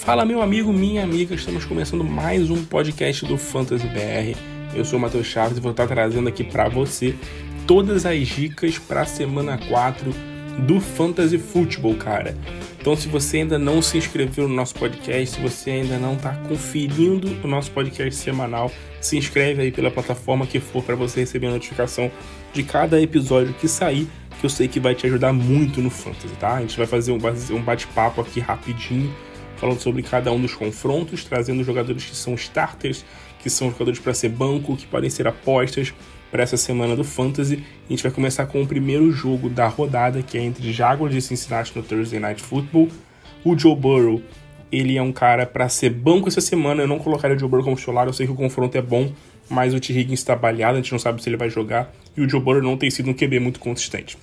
Fala meu amigo, minha amiga, estamos começando mais um podcast do Fantasy BR. Eu sou o Matheus Chaves e vou estar trazendo aqui para você todas as dicas para a semana 4 do Fantasy Football, cara. Então se você ainda não se inscreveu no nosso podcast, se você ainda não está conferindo o nosso podcast semanal, se inscreve aí pela plataforma que for para você receber a notificação de cada episódio que sair, que eu sei que vai te ajudar muito no Fantasy, tá? A gente vai fazer um bate-papo aqui rapidinho, falando sobre cada um dos confrontos, trazendo jogadores que são starters, que são jogadores para ser banco, que podem ser apostas para essa semana do Fantasy. A gente vai começar com o primeiro jogo da rodada, que é entre Jaguars e Cincinnati no Thursday Night Football. O Joe Burrow, ele é um cara para ser banco essa semana. Eu não colocaria o Joe Burrow como titular, eu sei que o confronto é bom, mas o T. Higgins está baleado, a gente não sabe se ele vai jogar, e o Joe Burrow não tem sido um QB muito consistente.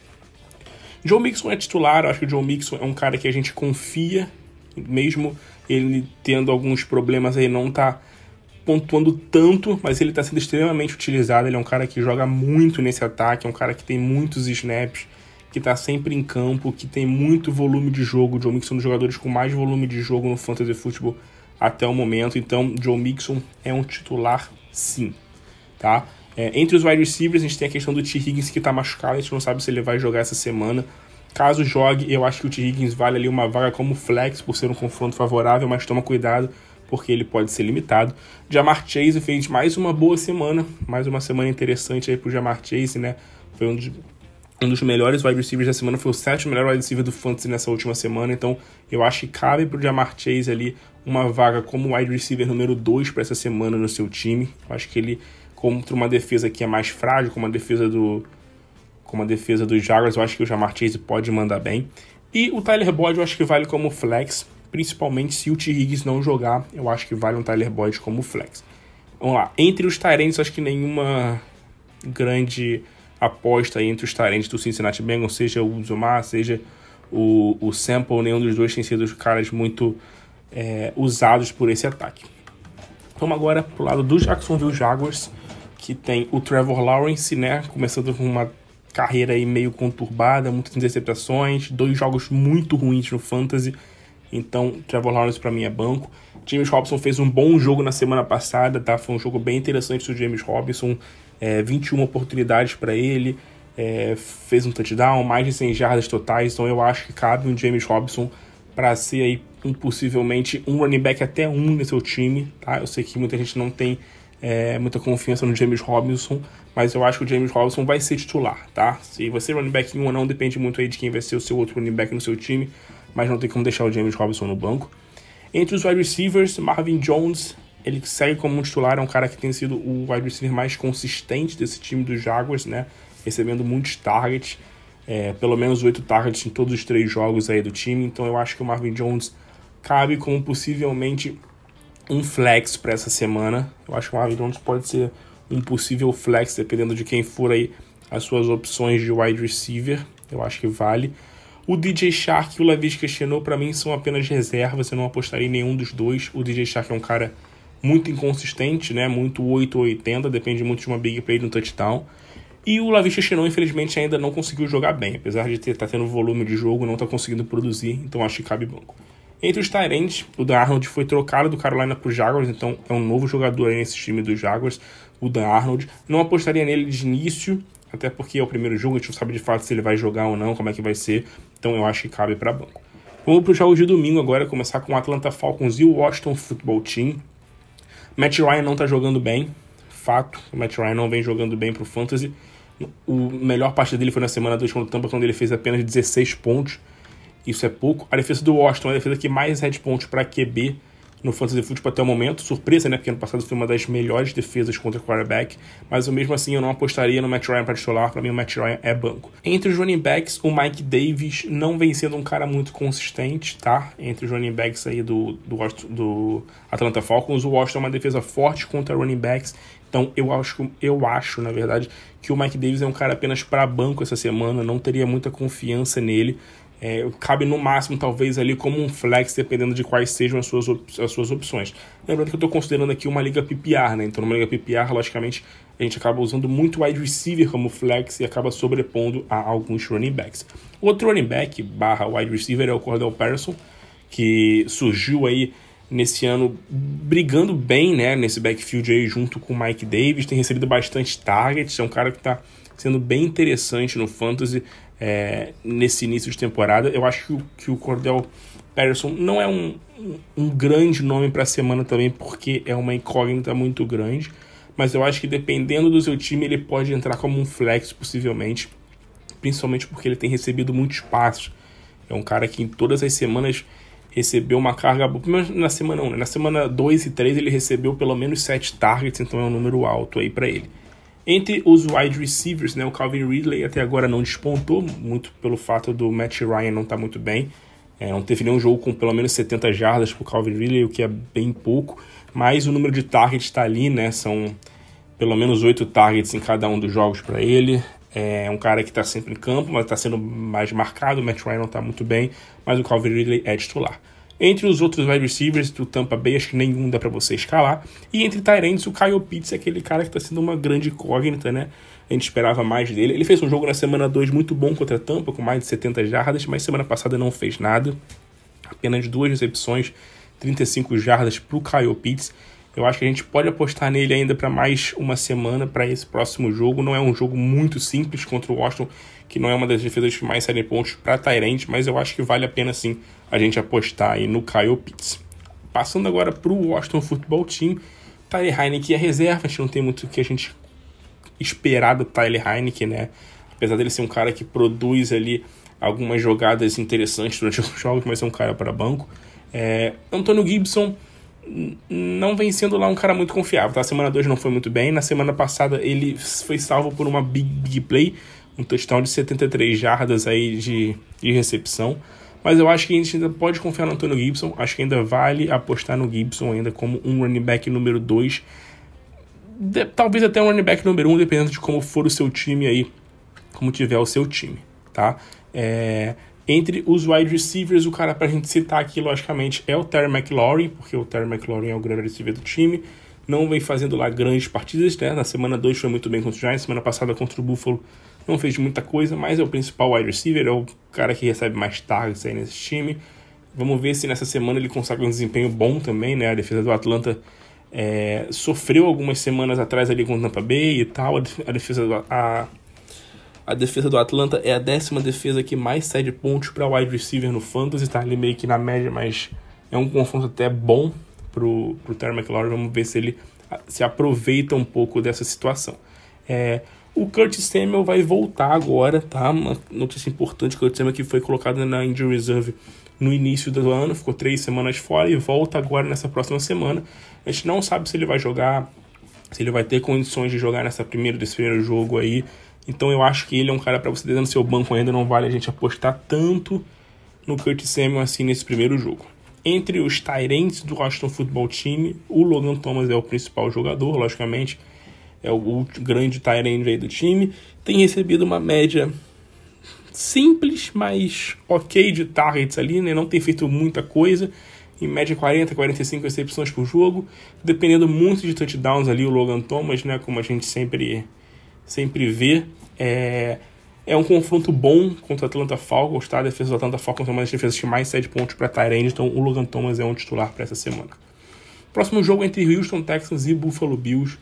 Joe Mixon é titular, eu acho que o Joe Mixon é um cara que a gente confia, mesmo ele tendo alguns problemas aí, não tá pontuando tanto, mas ele tá sendo extremamente utilizado. Ele é um cara que joga muito nesse ataque, é um cara que tem muitos snaps, que tá sempre em campo, que tem muito volume de jogo. O Joe Mixon é um dos jogadores com mais volume de jogo no Fantasy Football até o momento, então Joe Mixon é um titular sim, tá? Entre os wide receivers, a gente tem a questão do T. Higgins, que tá machucado, a gente não sabe se ele vai jogar essa semana. Caso jogue, eu acho que o T. Higgins vale ali uma vaga como flex, por ser um confronto favorável, mas toma cuidado, porque ele pode ser limitado. Ja'Marr Chase fez mais uma boa semana, mais uma semana interessante aí pro Ja'Marr Chase, né? Foi um dos melhores wide receivers da semana, foi o 7º melhor wide receiver do Fantasy nessa última semana, então eu acho que cabe pro Ja'Marr Chase ali uma vaga como wide receiver número 2 para essa semana no seu time. Eu acho que ele, contra uma defesa que é mais frágil, como a defesa dos Jaguars, eu acho que o Ja'Marr Chase pode mandar bem. E o Tyler Boyd eu acho que vale como flex, principalmente se o T. Higgins não jogar, eu acho que vale um Tyler Boyd como flex. Vamos lá, entre os Tyrants, acho que nenhuma grande aposta aí entre os Tyrants do Cincinnati Bengals, seja o Uzomah, seja o Sample, nenhum dos dois tem sido os caras muito usados por esse ataque. Vamos agora pro lado do Jacksonville Jaguars, que tem o Trevor Lawrence, né, começando com uma carreira aí meio conturbada, muitas interceptações, 2 jogos muito ruins no Fantasy, então Trevor Lawrence para mim é banco. James Robinson fez um bom jogo na semana passada, tá? Foi um jogo bem interessante do James Robinson, 21 oportunidades para ele, fez um touchdown, mais de 100 jardas totais, então eu acho que cabe um James Robinson para ser aí possivelmente um running back até um no seu time, tá? Eu sei que muita gente não tem muita confiança no James Robinson, mas eu acho que o James Robinson vai ser titular, tá? Se você running back 1 ou não, depende muito aí de quem vai ser o seu outro running back no seu time, mas não tem como deixar o James Robinson no banco. Entre os wide receivers, Marvin Jones, ele segue como um titular, é um cara que tem sido o wide receiver mais consistente desse time dos Jaguars, né? Recebendo muitos targets, pelo menos 8 targets em todos os 3 jogos aí do time, então eu acho que o Marvin Jones cabe como possivelmente um flex para essa semana. Eu acho que o Marvin Jones pode ser um possível flex, dependendo de quem for aí as suas opções de wide receiver. Eu acho que vale. O DJ Chark e o Laviska Shenault, para mim, são apenas reservas. Eu não apostaria em nenhum dos dois. O DJ Chark é um cara muito inconsistente, né? Muito 8 ou 80, depende muito de uma big play no touchdown. E o Laviska Shenault, infelizmente, ainda não conseguiu jogar bem. Apesar de estar tendo volume de jogo, não está conseguindo produzir. Então acho que cabe banco. Entre os Tyrants, o Dan Arnold foi trocado do Carolina para os Jaguars, então é um novo jogador aí nesse time dos Jaguars, o Dan Arnold. Não apostaria nele de início, até porque é o primeiro jogo, a gente não sabe de fato se ele vai jogar ou não, como é que vai ser, então eu acho que cabe para banco. Vamos para os jogos de domingo agora, começar com o Atlanta Falcons e o Washington Football Team. Matt Ryan não está jogando bem, fato, o Matt Ryan não vem jogando bem para o Fantasy. A melhor partida dele foi na semana 2 contra o Tampa, quando ele fez apenas 16 pontos. Isso é pouco. A defesa do Washington é a defesa que mais head pontos para QB no Fantasy Football até o momento. Surpresa, né? Porque ano passado foi uma das melhores defesas contra o quarterback. Mas mesmo assim eu não apostaria no Matt Ryan para titular. Para mim o Matt Ryan é banco. Entre os running backs, o Mike Davis não vem sendo um cara muito consistente, tá? Entre os running backs aí do Atlanta Falcons, o Washington é uma defesa forte contra running backs. Então eu acho, na verdade, que o Mike Davis é um cara apenas para banco essa semana. Não teria muita confiança nele. Cabe no máximo talvez ali como um flex, dependendo de quais sejam as suas opções. Lembrando que eu estou considerando aqui uma liga PPR, né? Então numa liga PPR, logicamente, a gente acaba usando muito wide receiver como flex e acaba sobrepondo a alguns running backs. Outro running back / wide receiver é o Cordell Patterson, que surgiu aí nesse ano brigando bem, né, nesse backfield aí junto com o Mike Davis, tem recebido bastante targets, é um cara que está sendo bem interessante no Fantasy nesse início de temporada. Eu acho que o Cordell Patterson não é um grande nome para a semana também, porque é uma incógnita muito grande, mas eu acho que dependendo do seu time ele pode entrar como um flex possivelmente, principalmente porque ele tem recebido muitos passos. É um cara que em todas as semanas recebeu uma carga, pelo menos na semana 1, né? Na semana 2 e 3 ele recebeu pelo menos 7 targets, então é um número alto aí para ele. Entre os wide receivers, né, o Calvin Ridley até agora não despontou, muito pelo fato do Matt Ryan não estar muito bem. Não teve nenhum jogo com pelo menos 70 jardas para o Calvin Ridley, o que é bem pouco, mas o número de targets está ali, né? São pelo menos 8 targets em cada um dos jogos para ele. É um cara que está sempre em campo, mas está sendo mais marcado. O Matt Ryan não está muito bem, mas o Calvin Ridley é titular. Entre os outros wide receivers do Tampa Bay, acho que nenhum dá para você escalar. E entre tight ends, o Kyle Pitts é aquele cara que está sendo uma grande incógnita, né? A gente esperava mais dele. Ele fez um jogo na semana 2 muito bom contra a Tampa, com mais de 70 jardas, mas semana passada não fez nada. Apenas 2 recepções, 35 jardas para o Kyle Pitts. Eu acho que a gente pode apostar nele ainda para mais uma semana para esse próximo jogo. Não é um jogo muito simples contra o Washington, que não é uma das defesas que mais cedem pontos para tight end, mas eu acho que vale a pena sim a gente apostar aí no Kyle Pitts. Passando agora para o Washington Football Team, Tyler Heinicke é reserva, a gente não tem muito o que a gente esperar do Tyler Heinicke, né? Apesar dele ser um cara que produz ali algumas jogadas interessantes durante os jogos, mas é um cara para banco. Antonio Gibson não vem sendo lá um cara muito confiável, tá? Semana 2 não foi muito bem. Na semana passada ele foi salvo por uma big play, um touchdown de 73 jardas aí de recepção. Mas eu acho que a gente ainda pode confiar no Antonio Gibson. Acho que ainda vale apostar no Gibson ainda como um running back número 2. Talvez até um running back número 1, dependendo de como for o seu time aí, como tiver o seu time, tá? Entre os wide receivers, o cara pra gente citar aqui, logicamente, é o Terry McLaurin, porque o Terry McLaurin é o grande receiver do time. Não vem fazendo lá grandes partidas, né? Na semana 2 foi muito bem contra o Giants, semana passada contra o Buffalo não fez muita coisa, mas é o principal wide receiver, é o cara que recebe mais targets aí nesse time. Vamos ver se nessa semana ele consegue um desempenho bom também, né? A defesa do Atlanta sofreu algumas semanas atrás ali com o Tampa Bay e tal. A defesa do Atlanta é a 10ª defesa que mais cede pontos para wide receiver no Fantasy, tá ali meio que na média, mas é um confronto até bom pro Terry McLaurin. Vamos ver se ele se aproveita um pouco dessa situação. O Curtis Samuel vai voltar agora, tá? Uma notícia importante, o Curtis Samuel que foi colocado na Injury Reserve no início do ano, ficou 3 semanas fora e volta agora nessa próxima semana. A gente não sabe se ele vai jogar, se ele vai ter condições de jogar desse primeiro jogo aí. Então eu acho que ele é um cara para você ter no seu banco ainda, não vale a gente apostar tanto no Curtis Samuel assim nesse primeiro jogo. Entre os tight ends do Washington Football Team, o Logan Thomas é o principal jogador, logicamente, é o grande tight end aí do time. Tem recebido uma média simples, mas ok de targets ali, né? Não tem feito muita coisa, em média 40, 45 recepções por jogo, dependendo muito de touchdowns ali o Logan Thomas, né? Como a gente sempre vê. É um confronto bom contra o Atlanta Falcons, tá? A defesa do Atlanta Falcons é uma das defesas que mais cede pontos para tight end, então o Logan Thomas é um titular para essa semana. Próximo jogo entre Houston Texans e Buffalo Bills.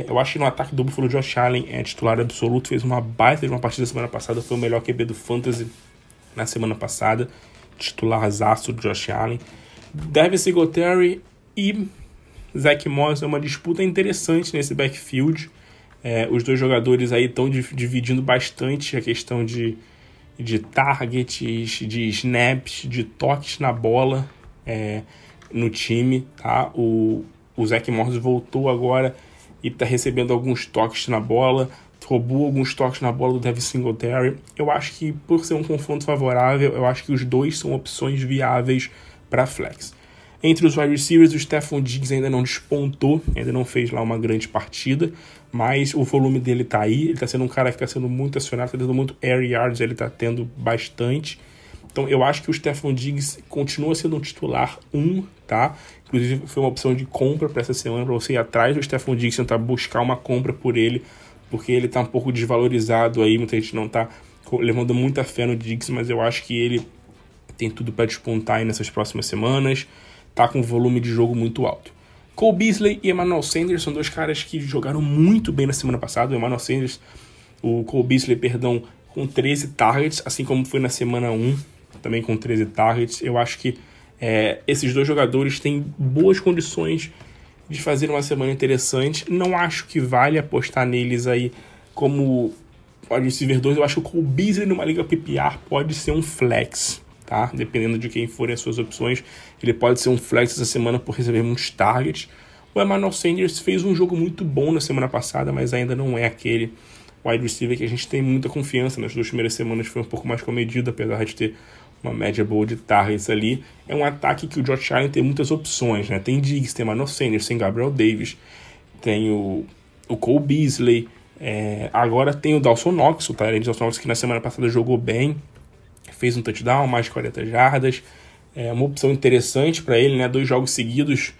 Eu acho que no ataque do Buffalo, Josh Allen é titular absoluto, fez uma baita de uma partida semana passada, foi o melhor QB do Fantasy na semana passada, titularzaço do Josh Allen. Devin Singletary e Zach Moss é uma disputa interessante nesse backfield. Os dois jogadores aí estão dividindo bastante a questão de targets, de snaps, de toques na bola no time, tá? O Zach Moss voltou agora e está recebendo alguns toques na bola, roubou alguns toques na bola do Devin Singletary. Eu acho que, por ser um confronto favorável, eu acho que os dois são opções viáveis para flex. Entre os wide receivers, o Stephon Diggs ainda não despontou, ainda não fez lá uma grande partida, mas o volume dele tá aí, ele tá sendo um cara que tá sendo muito acionado, tá tendo muito air yards, ele tá tendo bastante. Então eu acho que o Stephon Diggs continua sendo um titular 1, tá? Inclusive foi uma opção de compra para essa semana, para você ir atrás do Stephon Diggs, tentar buscar uma compra por ele, porque ele tá um pouco desvalorizado aí, muita gente não tá levando muita fé no Diggs, mas eu acho que ele tem tudo para despontar aí nessas próximas semanas. tá com um volume de jogo muito alto. Cole Beasley e Emmanuel Sanders são dois caras que jogaram muito bem na semana passada. O Cole Beasley, com 13 targets, assim como foi na semana 1, também com 13 targets. Eu acho que esses dois jogadores têm boas condições de fazer uma semana interessante. Não acho que vale apostar neles aí como wide receiver 2. Eu acho que o Cole Beasley numa liga PPR pode ser um flex, tá? Dependendo de quem forem as suas opções, ele pode ser um flex essa semana por receber muitos targets. O Emmanuel Sanders fez um jogo muito bom na semana passada, mas ainda não é aquele wide receiver que a gente tem muita confiança. Nas 2 primeiras semanas foi um pouco mais comedido, apesar de ter uma média boa de targets ali. É um ataque que o Josh Allen tem muitas opções, né? Tem Diggs, tem Emmanuel Sanders, tem Gabriel Davis, tem o Cole Beasley, agora tem o Dawson Knox, o Tyrande Dawson Knox, que na semana passada jogou bem, fez um touchdown, mais de 40 jardas. É uma opção interessante para ele, né? 2 jogos seguidos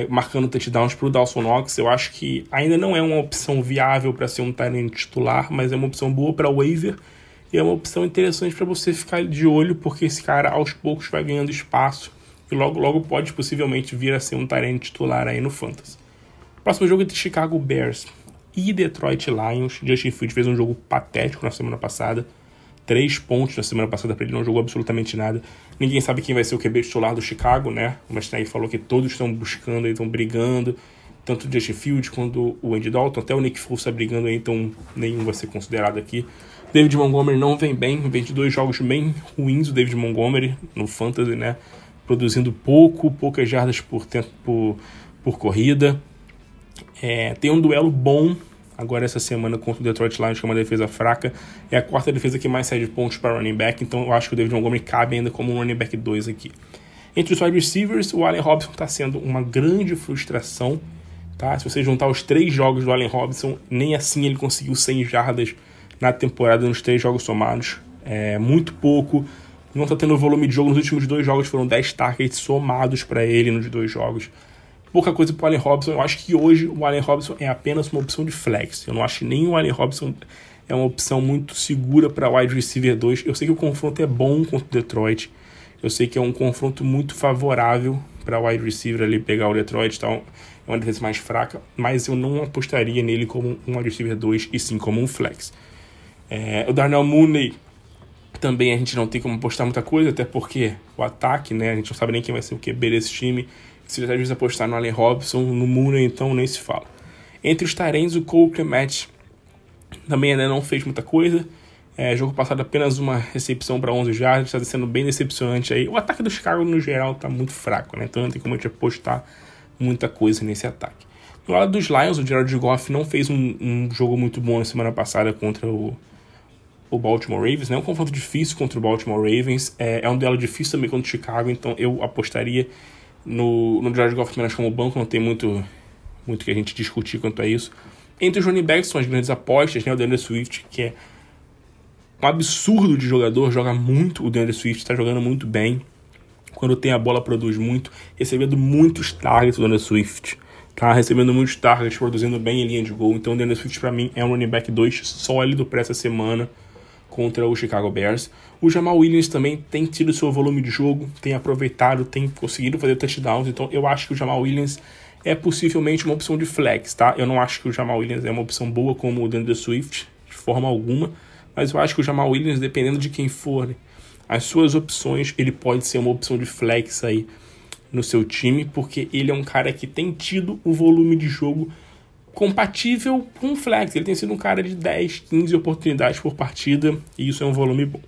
marcando touchdowns para o Dawson Knox. Eu acho que ainda não é uma opção viável para ser um Tyrande titular, mas é uma opção boa para waiver e é uma opção interessante para você ficar de olho, porque esse cara aos poucos vai ganhando espaço e logo pode possivelmente vir a ser um Tyrande titular aí no Fantasy. Próximo jogo é entre Chicago Bears e Detroit Lions. Justin Fields fez um jogo patético na semana passada. 3 pontos na semana passada para ele, não jogou absolutamente nada. Ninguém sabe quem vai ser o QB titular do Chicago, né? O Mastnag falou que todos estão buscando, estão brigando. Tanto o Justin Fields quanto o Andy Dalton, até o Nick Foles está brigando aí, então nenhum vai ser considerado aqui. David Montgomery não vem bem, vem de 2 jogos bem ruins o David Montgomery no Fantasy, né? Produzindo poucas jardas por corrida. Tem um duelo bom agora essa semana contra o Detroit Lions, que é uma defesa fraca. É a 4ª defesa que mais cede pontos para running back, então eu acho que o David Montgomery cabe ainda como um running back 2 aqui. Entre os wide receivers, o Allen Robinson está sendo uma grande frustração, tá? Se você juntar os 3 jogos do Allen Robinson, nem assim ele conseguiu 100 jardas na temporada nos 3 jogos somados. Muito pouco. Não está tendo volume de jogo. Nos últimos 2 jogos foram 10 targets somados para ele nos 2 jogos. Pouca coisa para o Allen Robinson. Eu acho que hoje o Allen Robinson é apenas uma opção de flex. Eu não acho que nem o Allen Robinson é uma opção muito segura para wide receiver 2. Eu sei que o confronto é bom contra o Detroit. Eu sei que é um confronto muito favorável para wide receiver ali pegar o Detroit. Então é uma defesa mais fraca. Mas eu não apostaria nele como um wide receiver 2 e sim como um flex. O Darnell Mooney também a gente não tem como apostar muita coisa, até porque o ataque, né? A gente não sabe nem quem vai ser o QB desse time. Se às vezes apostar no Allen Robinson, no Mooney, então nem se fala. Entre os Tyrants, o Cole Kmet também ainda não fez muita coisa. Jogo passado apenas uma recepção para 11 jardas, está sendo bem decepcionante aí. O ataque do Chicago no geral está muito fraco, né? Então não tem como a gente apostar muita coisa nesse ataque. Do lado dos Lions, o Jared Goff não fez um jogo muito bom na semana passada contra o Baltimore Ravens, né? Um confronto difícil contra o Baltimore Ravens. É um duelo difícil também contra o Chicago, então eu apostaria no Jared Goff menos como banco. Não tem muito que a gente discutir quanto a isso. Entre os running backs são as grandes apostas, né? O DeAndre Swift, que é um absurdo de jogador, joga muito. O DeAndre Swift está jogando muito bem. Quando tem a bola, produz muito, recebendo muitos targets. O DeAndre Swift tá recebendo muitos targets, produzindo bem em linha de gol. Então o DeAndre Swift para mim é um running back 2 sólido para essa semana contra o Chicago Bears. O Jamal Williams também tem tido seu volume de jogo, tem aproveitado, tem conseguido fazer touchdowns, então eu acho que o Jamal Williams é possivelmente uma opção de flex, tá? Eu não acho que o Jamal Williams é uma opção boa como o DeAndre Swift, de forma alguma, mas eu acho que o Jamal Williams, dependendo de quem for, as suas opções, ele pode ser uma opção de flex aí no seu time, porque ele é um cara que tem tido o volume de jogo compatível com o flex. Ele tem sido um cara de 10, 15 oportunidades por partida, e isso é um volume bom.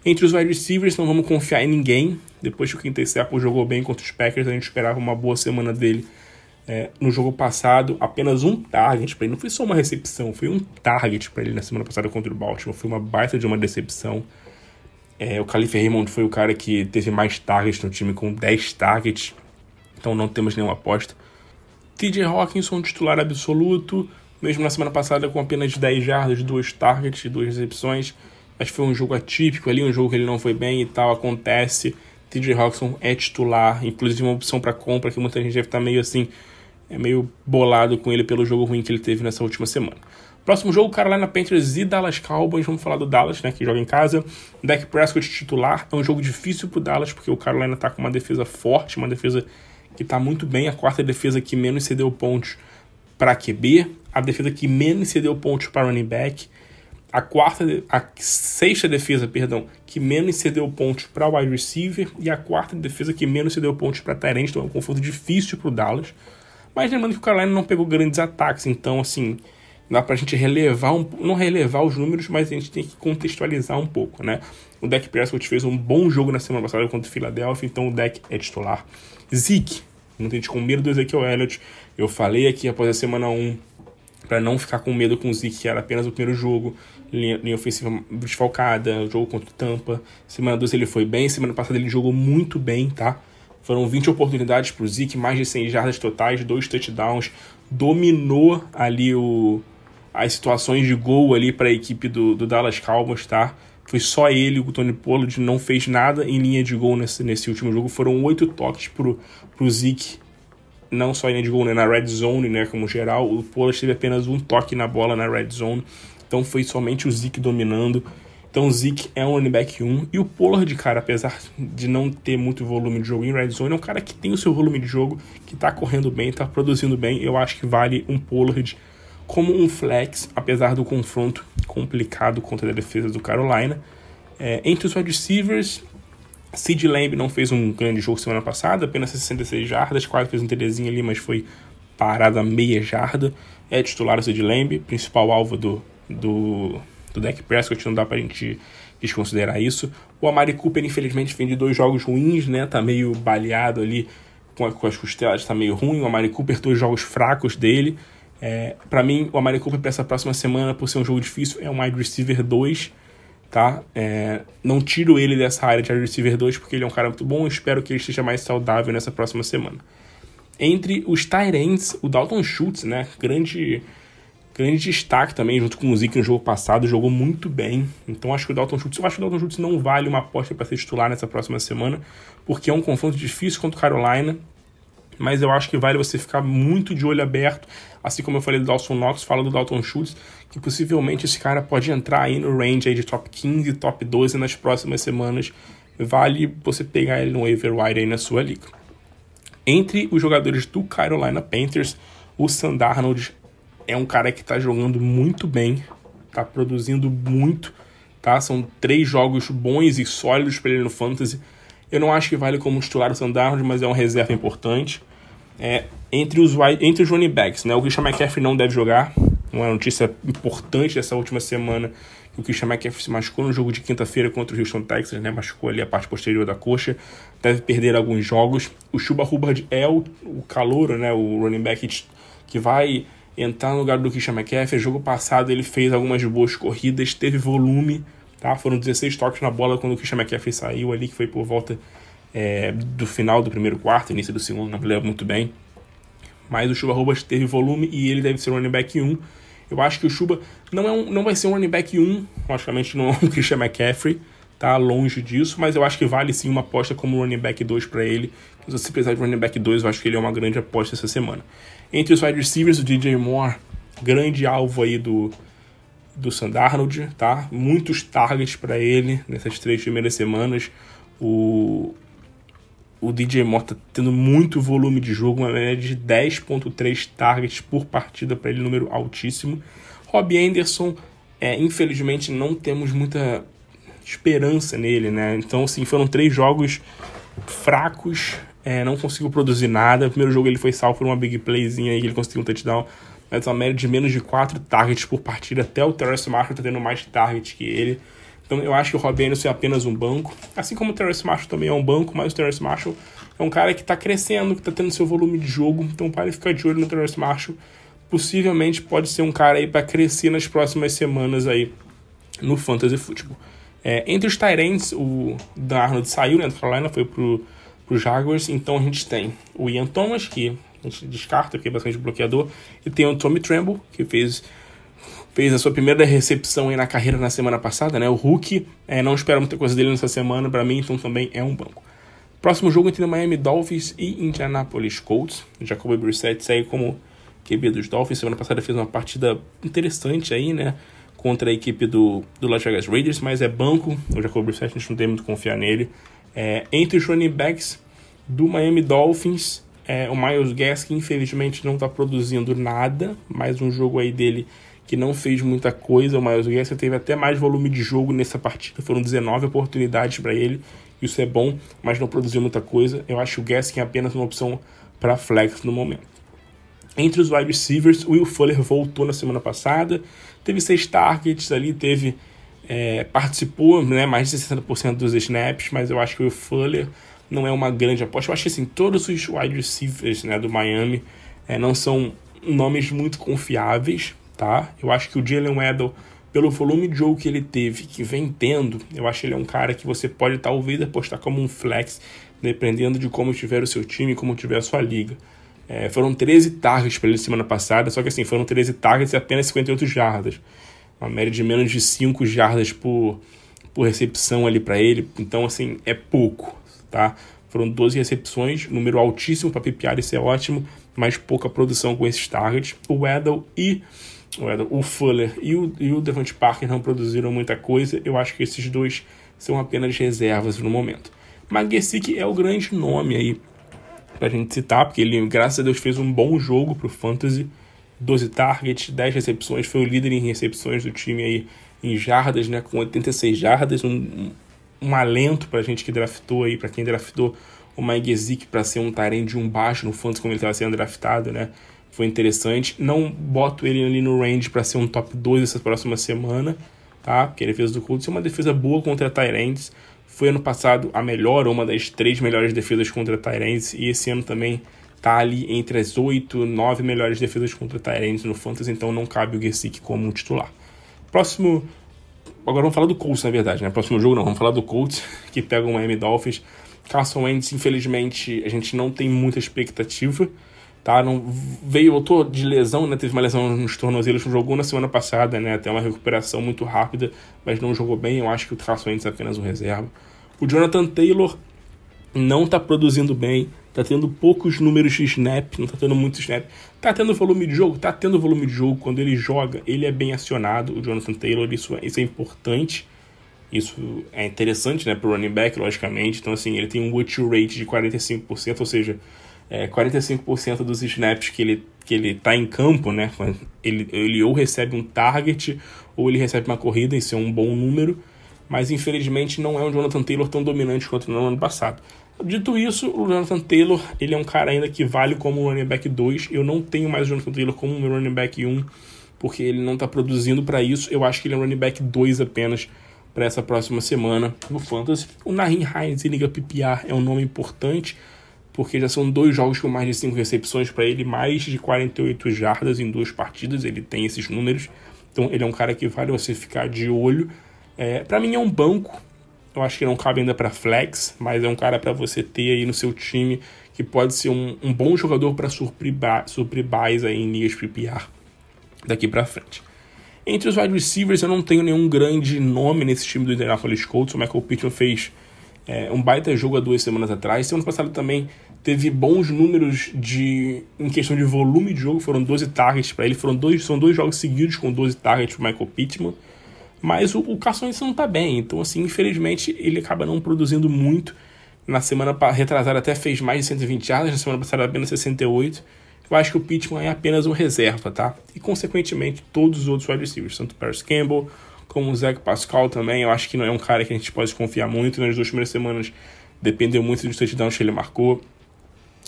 Entre os wide receivers, não vamos confiar em ninguém. Depois que o Quinton Staples jogou bem contra os Packers, a gente esperava uma boa semana dele. No jogo passado, apenas um target para ele. Não foi só uma recepção, foi um target para ele na semana passada contra o Baltimore. Foi uma baita de uma decepção. O Khalif Raymond foi o cara que teve mais targets no time, com 10 targets. Então não temos nenhuma aposta. TJ Hawkinson, titular absoluto, mesmo na semana passada com apenas 10 jardas, 2 targets e 2 recepções. Acho que foi um jogo atípico ali, um jogo que ele não foi bem e tal, acontece. TJ Hawkinson é titular, inclusive uma opção para compra, que muita gente deve estar meio assim, meio bolado com ele pelo jogo ruim que ele teve nessa última semana. Próximo jogo, Carolina Panthers e Dallas Cowboys. Vamos falar do Dallas, né, que joga em casa. Dak Prescott titular. É um jogo difícil pro Dallas, porque o Carolina tá com uma defesa forte, uma defesa que tá muito bem. A quarta defesa que menos cedeu pontos para QB. A defesa que menos cedeu pontos para running back. A sexta defesa, que menos cedeu pontos para wide receiver. E a quarta defesa que menos cedeu pontos para tight end. Então é um confronto difícil pro Dallas. Mas lembrando que o Carolina não pegou grandes ataques. Então, assim, dá pra gente relevar, não relevar os números, mas a gente tem que contextualizar um pouco, né? O Dak Prescott fez um bom jogo na semana passada contra o Philadelphia, então o Dak é titular. Zeke, não tem com medo do Ezekiel Elliott. Eu falei aqui após a semana 1, para não ficar com medo com o Zeke, que era apenas o primeiro jogo, linha ofensiva desfalcada, jogo contra o Tampa. Semana 2 ele foi bem, semana passada ele jogou muito bem, tá? Foram 20 oportunidades pro Zeke, mais de 100 jardas totais, 2 touchdowns, dominou ali as situações de gol ali para a equipe do Dallas Cowboys, tá? Foi só ele, o Tony Pollard não fez nada em linha de gol nesse último jogo. Foram 8 toques pro Zeke, não só em linha de gol, né, na red zone, né, como geral. O Pollard teve apenas um toque na bola na red zone, então foi somente o Zeke dominando. Então o Zeke é um running back 1, e o Pollard, cara, apesar de não ter muito volume de jogo em red zone, é um cara que tem o seu volume de jogo, que tá correndo bem, tá produzindo bem. Eu acho que vale um Pollard como um flex, apesar do confronto complicado contra a defesa do Carolina. Entre os wide receivers, CeeDee Lamb não fez um grande jogo semana passada, apenas 66 jardas, quase fez um TDzinho ali, mas foi parado a meia jarda. É titular o CeeDee Lamb, principal alvo do Dak Prescott, não dá pra gente desconsiderar isso. O Amari Cooper, infelizmente, vem de 2 jogos ruins, né? Tá meio baleado ali com as costelas, tá meio ruim. O Amari Cooper, 2 jogos fracos dele. Pra mim, o Amari Cooper pra essa próxima semana, por ser um jogo difícil, é um wide receiver 2, tá? Não tiro ele dessa área de wide receiver 2, porque ele é um cara muito bom. Eu espero que ele esteja mais saudável nessa próxima semana. Entre os tight ends, o Dalton Schultz, né? Grande destaque também, junto com o Zeke no jogo passado, jogou muito bem. Então acho que o Dalton Schultz não vale uma aposta para ser titular nessa próxima semana, porque é um confronto difícil contra o Carolina, mas eu acho que vale você ficar muito de olho aberto, assim como eu falei do Dawson Knox, fala do Dalton Schultz, que possivelmente esse cara pode entrar aí no range aí de top 15, top 12 nas próximas semanas. Vale você pegar ele no waiver wire aí na sua liga. Entre os jogadores do Carolina Panthers, o Sam Darnold é um cara que tá jogando muito bem, tá produzindo muito, tá? São 3 jogos bons e sólidos para ele no Fantasy. Eu não acho que vale como titular o Sam Darnold, mas é uma reserva importante. Entre os running backs, né? O Christian McCaffrey não deve jogar. Uma notícia importante dessa última semana, que o Christian McCaffrey se machucou no jogo de quinta-feira contra o Houston Texans, né? Machucou ali a parte posterior da coxa. Deve perder alguns jogos. O Chuba Hubbard é o calouro, né? O running back que vai entrar no lugar do Christian McCaffrey. Jogo passado ele fez algumas boas corridas, teve volume, tá? Foram 16 toques na bola quando o Christian McCaffrey saiu ali, que foi por volta do final do primeiro quarto, início do segundo, não me lembro muito bem. Mas o Chuba Hubbard teve volume e ele deve ser o running back 1. Eu acho que o Chuba não vai ser um running back 1, logicamente não é o Christian McCaffrey, tá longe disso, mas eu acho que vale sim uma aposta como running back 2 para ele. Se você precisar de running back 2, eu acho que ele é uma grande aposta essa semana. Entre os wide receivers, o DJ Moore, grande alvo aí do Sam Darnold, tá? Muitos targets para ele nessas 3 primeiras semanas. O DJ Moore tá tendo muito volume de jogo, uma média de 10.3 targets por partida para ele, número altíssimo. Robbie Anderson, infelizmente não temos muita esperança nele, né? Então, assim, foram 3 jogos fracos, não conseguiu produzir nada. No primeiro jogo ele foi salvo por uma big playzinha aí, ele conseguiu um touchdown, mas uma média de menos de 4 targets por partida. Até o Terrace Marshall tá tendo mais targets que ele. Então eu acho que o Robbie Anderson é apenas um banco, assim como o Terrace Marshall também é um banco, mas o Terrace Marshall é um cara que tá crescendo, que tá tendo seu volume de jogo, então para ficar de olho no Terrace Marshall. Possivelmente pode ser um cara aí para crescer nas próximas semanas aí no Fantasy Football. Entre os tight ends, o Darnold saiu, né, do Carolina, foi pro Jaguars, então a gente tem o Ian Thomas, que a gente descarta, que é bastante bloqueador, e tem o Tommy Tremble, que fez a sua primeira recepção aí na carreira na semana passada, né, o rookie, não espero muita coisa dele nessa semana, para mim, então também é um banco. Próximo jogo entre o Miami Dolphins e Indianapolis Colts. O Jacoby Brissett segue como QB dos Dolphins. Semana passada fez uma partida interessante aí, né? Contra a equipe do Las Vegas Raiders, mas é banco. O Jacoby Brissett, a gente não tem muito confiar nele. Entre os running backs do Miami Dolphins, o Myles Gaskin, infelizmente, não está produzindo nada. Mais um jogo aí dele que não fez muita coisa. O Myles Gaskin teve até mais volume de jogo nessa partida. Foram 19 oportunidades para ele. Isso é bom, mas não produziu muita coisa. Eu acho o Gaskin apenas uma opção para flex no momento. Entre os wide receivers, o Will Fuller voltou na semana passada. Teve 6 targets ali, participou, né, mais de 60% dos snaps, mas eu acho que o Will Fuller não é uma grande aposta. Eu acho que assim, todos os wide receivers, né, do Miami não são nomes muito confiáveis, tá? Eu acho que o Jalen Waddle, pelo volume de jogo que ele teve, que vem tendo, eu acho que ele é um cara que você pode talvez apostar como um flex, dependendo de como estiver o seu time, como estiver a sua liga. Foram 13 targets para ele semana passada, só que assim, foram 13 targets e apenas 58 jardas. Uma média de menos de 5 jardas por recepção ali para ele. Então, assim, é pouco, tá? Foram 12 recepções, número altíssimo para PPR, isso é ótimo, mas pouca produção com esses targets. O Fuller e o Devontae Parker não produziram muita coisa. Eu acho que esses dois são apenas reservas no momento. Mas Gesicki é o grande nome aí pra gente citar, porque ele, graças a Deus, fez um bom jogo pro Fantasy. 12 targets, 10 recepções, foi o líder em recepções do time aí em jardas, né, com 86 jardas, um alento pra gente que draftou aí, pra quem draftou o Mike Gesicki pra ser um tight end de um baixo no Fantasy, como ele estava sendo draftado, né, foi interessante. Não boto ele ali no range pra ser um top 2 essa próxima semana, tá, porque a defesa do Colts é uma defesa boa contra tight ends. Foi ano passado a melhor, ou uma das 3 melhores defesas contra tight ends, e esse ano também tá ali entre as 8, 9 melhores defesas contra tight ends no Fantasy, então não cabe o Gesicki como um titular. Agora vamos falar do Colts, na verdade, né? Próximo jogo não, vamos falar do Colts, que pega o Miami Dolphins. Carson Wentz, infelizmente, a gente não tem muita expectativa, tá? Voltou de lesão, né? Teve uma lesão nos tornozelos, jogou na semana passada, né? Até uma recuperação muito rápida, mas não jogou bem. Eu acho que o Carson Wentz é apenas um reserva. O Jonathan Taylor não tá produzindo bem, tá tendo poucos números de snap, não tá tendo muito snap. Tá tendo volume de jogo? Tá tendo volume de jogo. Quando ele joga, ele é bem acionado. O Jonathan Taylor, isso é importante. Isso é interessante, né, pro running back, logicamente. Então, assim, ele tem um watch rate de 45%, ou seja, 45% dos snaps que ele tá em campo, né, ele ou recebe um target ou ele recebe uma corrida, isso é um bom número, mas infelizmente não é um Jonathan Taylor tão dominante quanto no ano passado. Dito isso, o Jonathan Taylor, ele é um cara ainda que vale como running back 2, eu não tenho mais o Jonathan Taylor como meu running back 1, porque ele não tá produzindo para isso. Eu acho que ele é um running back 2 apenas para essa próxima semana no Fantasy. O Nyheim Hines em Liga PPR é um nome importante, porque já são 2 jogos com mais de 5 recepções para ele, mais de 48 jardas em 2 partidas, ele tem esses números, então ele é um cara que vale você ficar de olho. Para mim é um banco, eu acho que não cabe ainda para flex, mas é um cara para você ter aí no seu time, que pode ser um bom jogador para suprir buys aí em ligas PPR daqui para frente. Entre os wide receivers, eu não tenho nenhum grande nome nesse time do Indianapolis Colts. O Michael Pittman fez um baita jogo há 2 semanas atrás. Semana passada também teve bons números em questão de volume de jogo. Foram 12 targets para ele. São 2 jogos seguidos com 12 targets para o Michael Pittman. Mas o Carson Wentz não está bem. Então, assim, infelizmente, ele acaba não produzindo muito. Na semana retrasada até fez mais de 120 jardas. Na semana passada apenas 68. Eu acho que o Pittman é apenas um reserva, tá? E, consequentemente, todos os outros wide receivers, tanto o Paris Campbell como o Zach Pascal também, eu acho que não é um cara que a gente pode confiar muito. Nas 2 primeiras semanas dependeu muito dos touchdowns que ele marcou.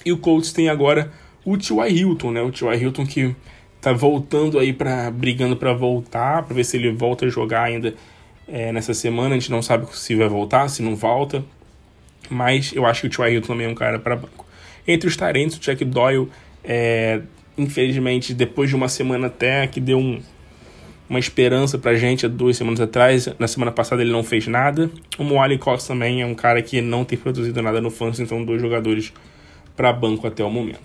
E o Colts tem agora o T.Y. Hilton, né? O T.Y. Hilton que tá voltando aí, brigando para voltar, para ver se ele volta a jogar ainda nessa semana. A gente não sabe se vai voltar, se não volta. Mas eu acho que o T.Y. Hilton também é um cara para banco. Entre os tarentes, o Jack Doyle, infelizmente, depois de uma semana até que deu uma esperança pra gente há 2 semanas atrás, na semana passada ele não fez nada. O Mo Alie-Cox também é um cara que não tem produzido nada no Fantasy, então 2 jogadores para banco até o momento.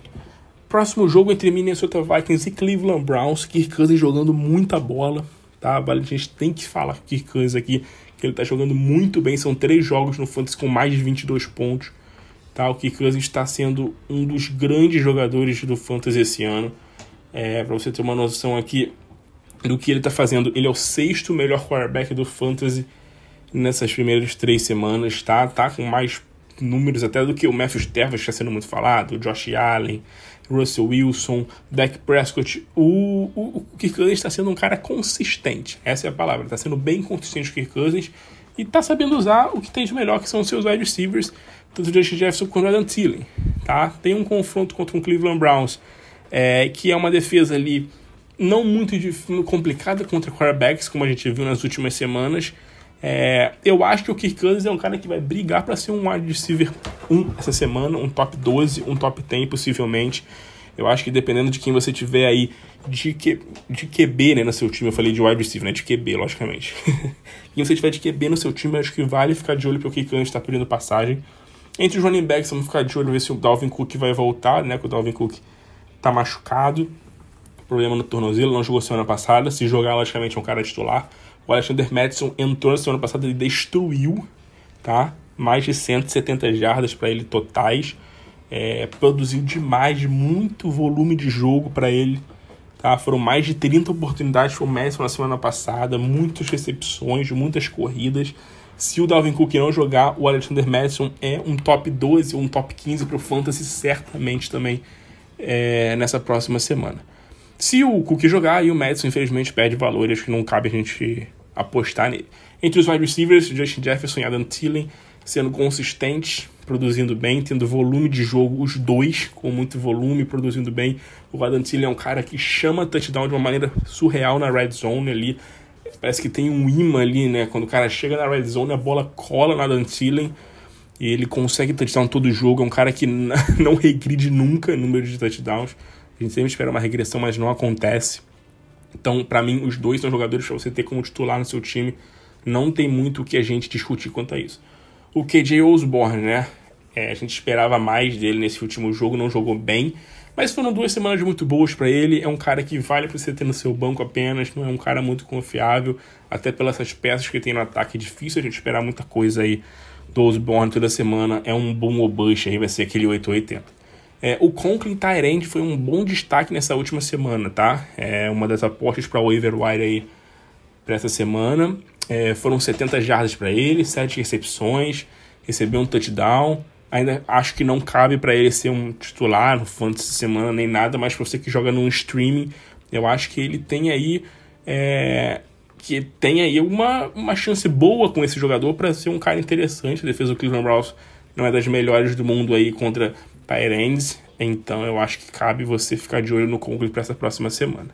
Próximo jogo entre Minnesota Vikings e Cleveland Browns. Kirk Cousins jogando muita bola, tá? A gente tem que falar com o Kirk Cousins aqui, que ele tá jogando muito bem. São 3 jogos no Fantasy com mais de 22 pontos. Tá, o Kirk Cousins está sendo um dos grandes jogadores do Fantasy esse ano. Pra você ter uma noção aqui do que ele tá fazendo. Ele é o 6º melhor quarterback do Fantasy nessas primeiras 3 semanas, tá? Tá com mais números até do que o Matthew Stafford, que está sendo muito falado, o Josh Allen, Russell Wilson, Dak Prescott. O Kirk Cousins está sendo um cara consistente, essa é a palavra, está sendo bem consistente o Kirk Cousins e está sabendo usar o que tem de melhor, que são os seus wide receivers, tanto o Justin Jefferson quanto o Adam Thielen, tá? Tem um confronto contra o Cleveland Browns, que é uma defesa ali não muito complicada contra quarterbacks, como a gente viu nas últimas semanas. Eu acho que o Kirk Cousins é um cara que vai brigar para ser um wide receiver 1 essa semana, um top 12, um top 10 possivelmente. Eu acho que dependendo de quem você tiver aí de QB, né, no seu time, eu falei de wide receiver, né, de QB, logicamente. Quem você tiver de QB no seu time, eu acho que vale ficar de olho, porque o Kirk Cousins está perdendo passagem. Entre os running backs, vamos ficar de olho, ver se o Dalvin Cook vai voltar, né, que o Dalvin Cook tá machucado, problema no tornozelo, não jogou semana passada. Se jogar, logicamente, é um cara titular. O Alexander Mattison entrou na semana passada e destruiu, tá? Mais de 170 jardas para ele totais. Produziu demais, muito volume de jogo para ele, tá? Foram mais de 30 oportunidades para o Mattison na semana passada, muitas recepções, muitas corridas. Se o Dalvin Cook não jogar, o Alexander Mattison é um top 12 ou um top 15 para o Fantasy, certamente também nessa próxima semana. Se o Cook jogar, aí o Mattison infelizmente perde valor, acho que não cabe a gente apostar nele. Entre os wide receivers, Justin Jefferson e Adam Thielen sendo consistentes, produzindo bem, tendo volume de jogo, os dois com muito volume, produzindo bem. O Adam Thielen é um cara que chama touchdown de uma maneira surreal na red zone ali. Parece que tem um imã ali, né? Quando o cara chega na red zone, a bola cola no Adam Thielen e ele consegue touchdown todo o jogo. É um cara que não regride nunca no número de touchdowns. A gente sempre espera uma regressão, mas não acontece. Então, para mim, os dois são jogadores para você ter como titular no seu time. Não tem muito o que a gente discutir quanto a isso. O KJ Osborne, né? A gente esperava mais dele nesse último jogo, não jogou bem. Mas foram 2 semanas muito boas para ele. É um cara que vale para você ter no seu banco apenas. Não é um cara muito confiável. Até pelas peças que tem no ataque. É difícil a gente esperar muita coisa aí do Osborne toda semana. É um boom ou bust aí, vai ser aquele 880. O Conklin tight end foi um bom destaque nessa última semana, tá? Uma das apostas para o waiver wire aí para essa semana. Foram 70 jardas para ele, 7 recepções, recebeu um touchdown. Ainda acho que não cabe para ele ser um titular no fantasy semana nem nada, mas para você que joga no streaming, eu acho que ele tem aí uma chance boa com esse jogador para ser um cara interessante. A defesa do Cleveland Browns não é das melhores do mundo aí contra tight ends, então eu acho que cabe você ficar de olho no Conklin para essa próxima semana.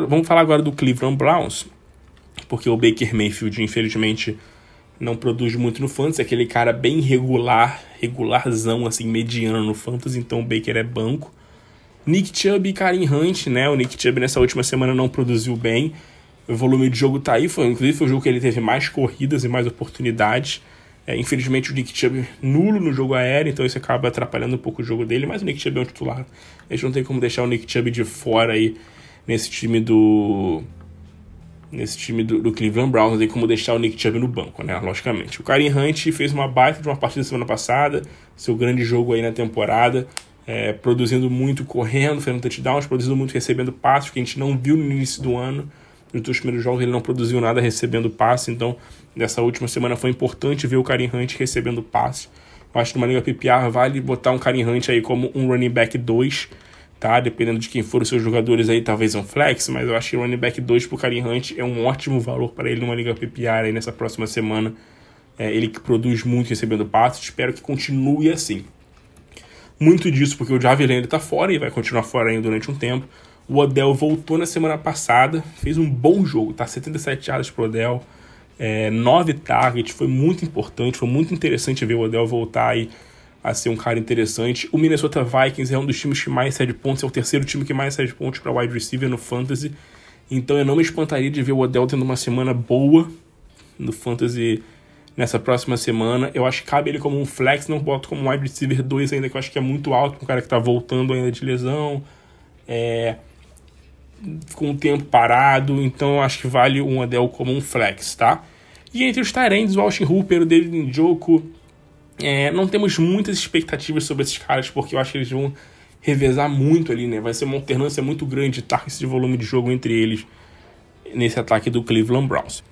Vamos falar agora do Cleveland Browns, porque o Baker Mayfield, infelizmente, não produz muito no Fantasy, é aquele cara bem regularzão, assim, mediano no Fantasy, então o Baker é banco. Nick Chubb e Kareem Hunt, né? O Nick Chubb nessa última semana não produziu bem, o volume de jogo tá aí, inclusive foi o jogo que ele teve mais corridas e mais oportunidades. Infelizmente o Nick Chubb nulo no jogo aéreo, então isso acaba atrapalhando um pouco o jogo dele, mas o Nick Chubb é um titular. A gente não tem como deixar o Nick Chubb de fora aí nesse time do Cleveland Browns, não tem como deixar o Nick Chubb no banco, né? Logicamente. O Kareem Hunt fez uma baita de uma partida semana passada, seu grande jogo aí na temporada, produzindo muito correndo, fazendo touchdowns, produzindo muito recebendo passes, que a gente não viu no início do ano. Nos 2 primeiros jogos ele não produziu nada recebendo passe, então nessa última semana foi importante ver o Kareem Hunt recebendo passe. Eu acho que numa liga PPR vale botar um Kareem Hunt aí como um running back 2, tá? Dependendo de quem for os seus jogadores aí, talvez um flex, mas eu acho que running back 2 pro Kareem Hunt é um ótimo valor para ele numa liga PPR aí nessa próxima semana. Ele que produz muito recebendo passe, espero que continue assim. Muito disso porque o Jarvis Landry tá fora e vai continuar fora ainda durante um tempo. O Odell voltou na semana passada, fez um bom jogo, tá? 77 jardas pro Odell, 9 targets, foi muito importante, foi muito interessante ver o Odell voltar aí a ser um cara interessante. O Minnesota Vikings é um dos times que mais cede pontos, é o terceiro time que mais cede pontos para wide receiver no Fantasy, então eu não me espantaria de ver o Odell tendo uma semana boa no Fantasy nessa próxima semana. Eu acho que cabe ele como um flex, não boto como wide receiver 2 ainda, que eu acho que é muito alto para um cara que tá voltando ainda de lesão. Com o tempo parado, então eu acho que vale um Odell como um flex, tá? E entre os tight ends, o Austin Hooper, o David Njoku, não temos muitas expectativas sobre esses caras, porque eu acho que eles vão revezar muito ali, né? Vai ser uma alternância muito grande de targets de volume de jogo entre eles nesse ataque do Cleveland Browns.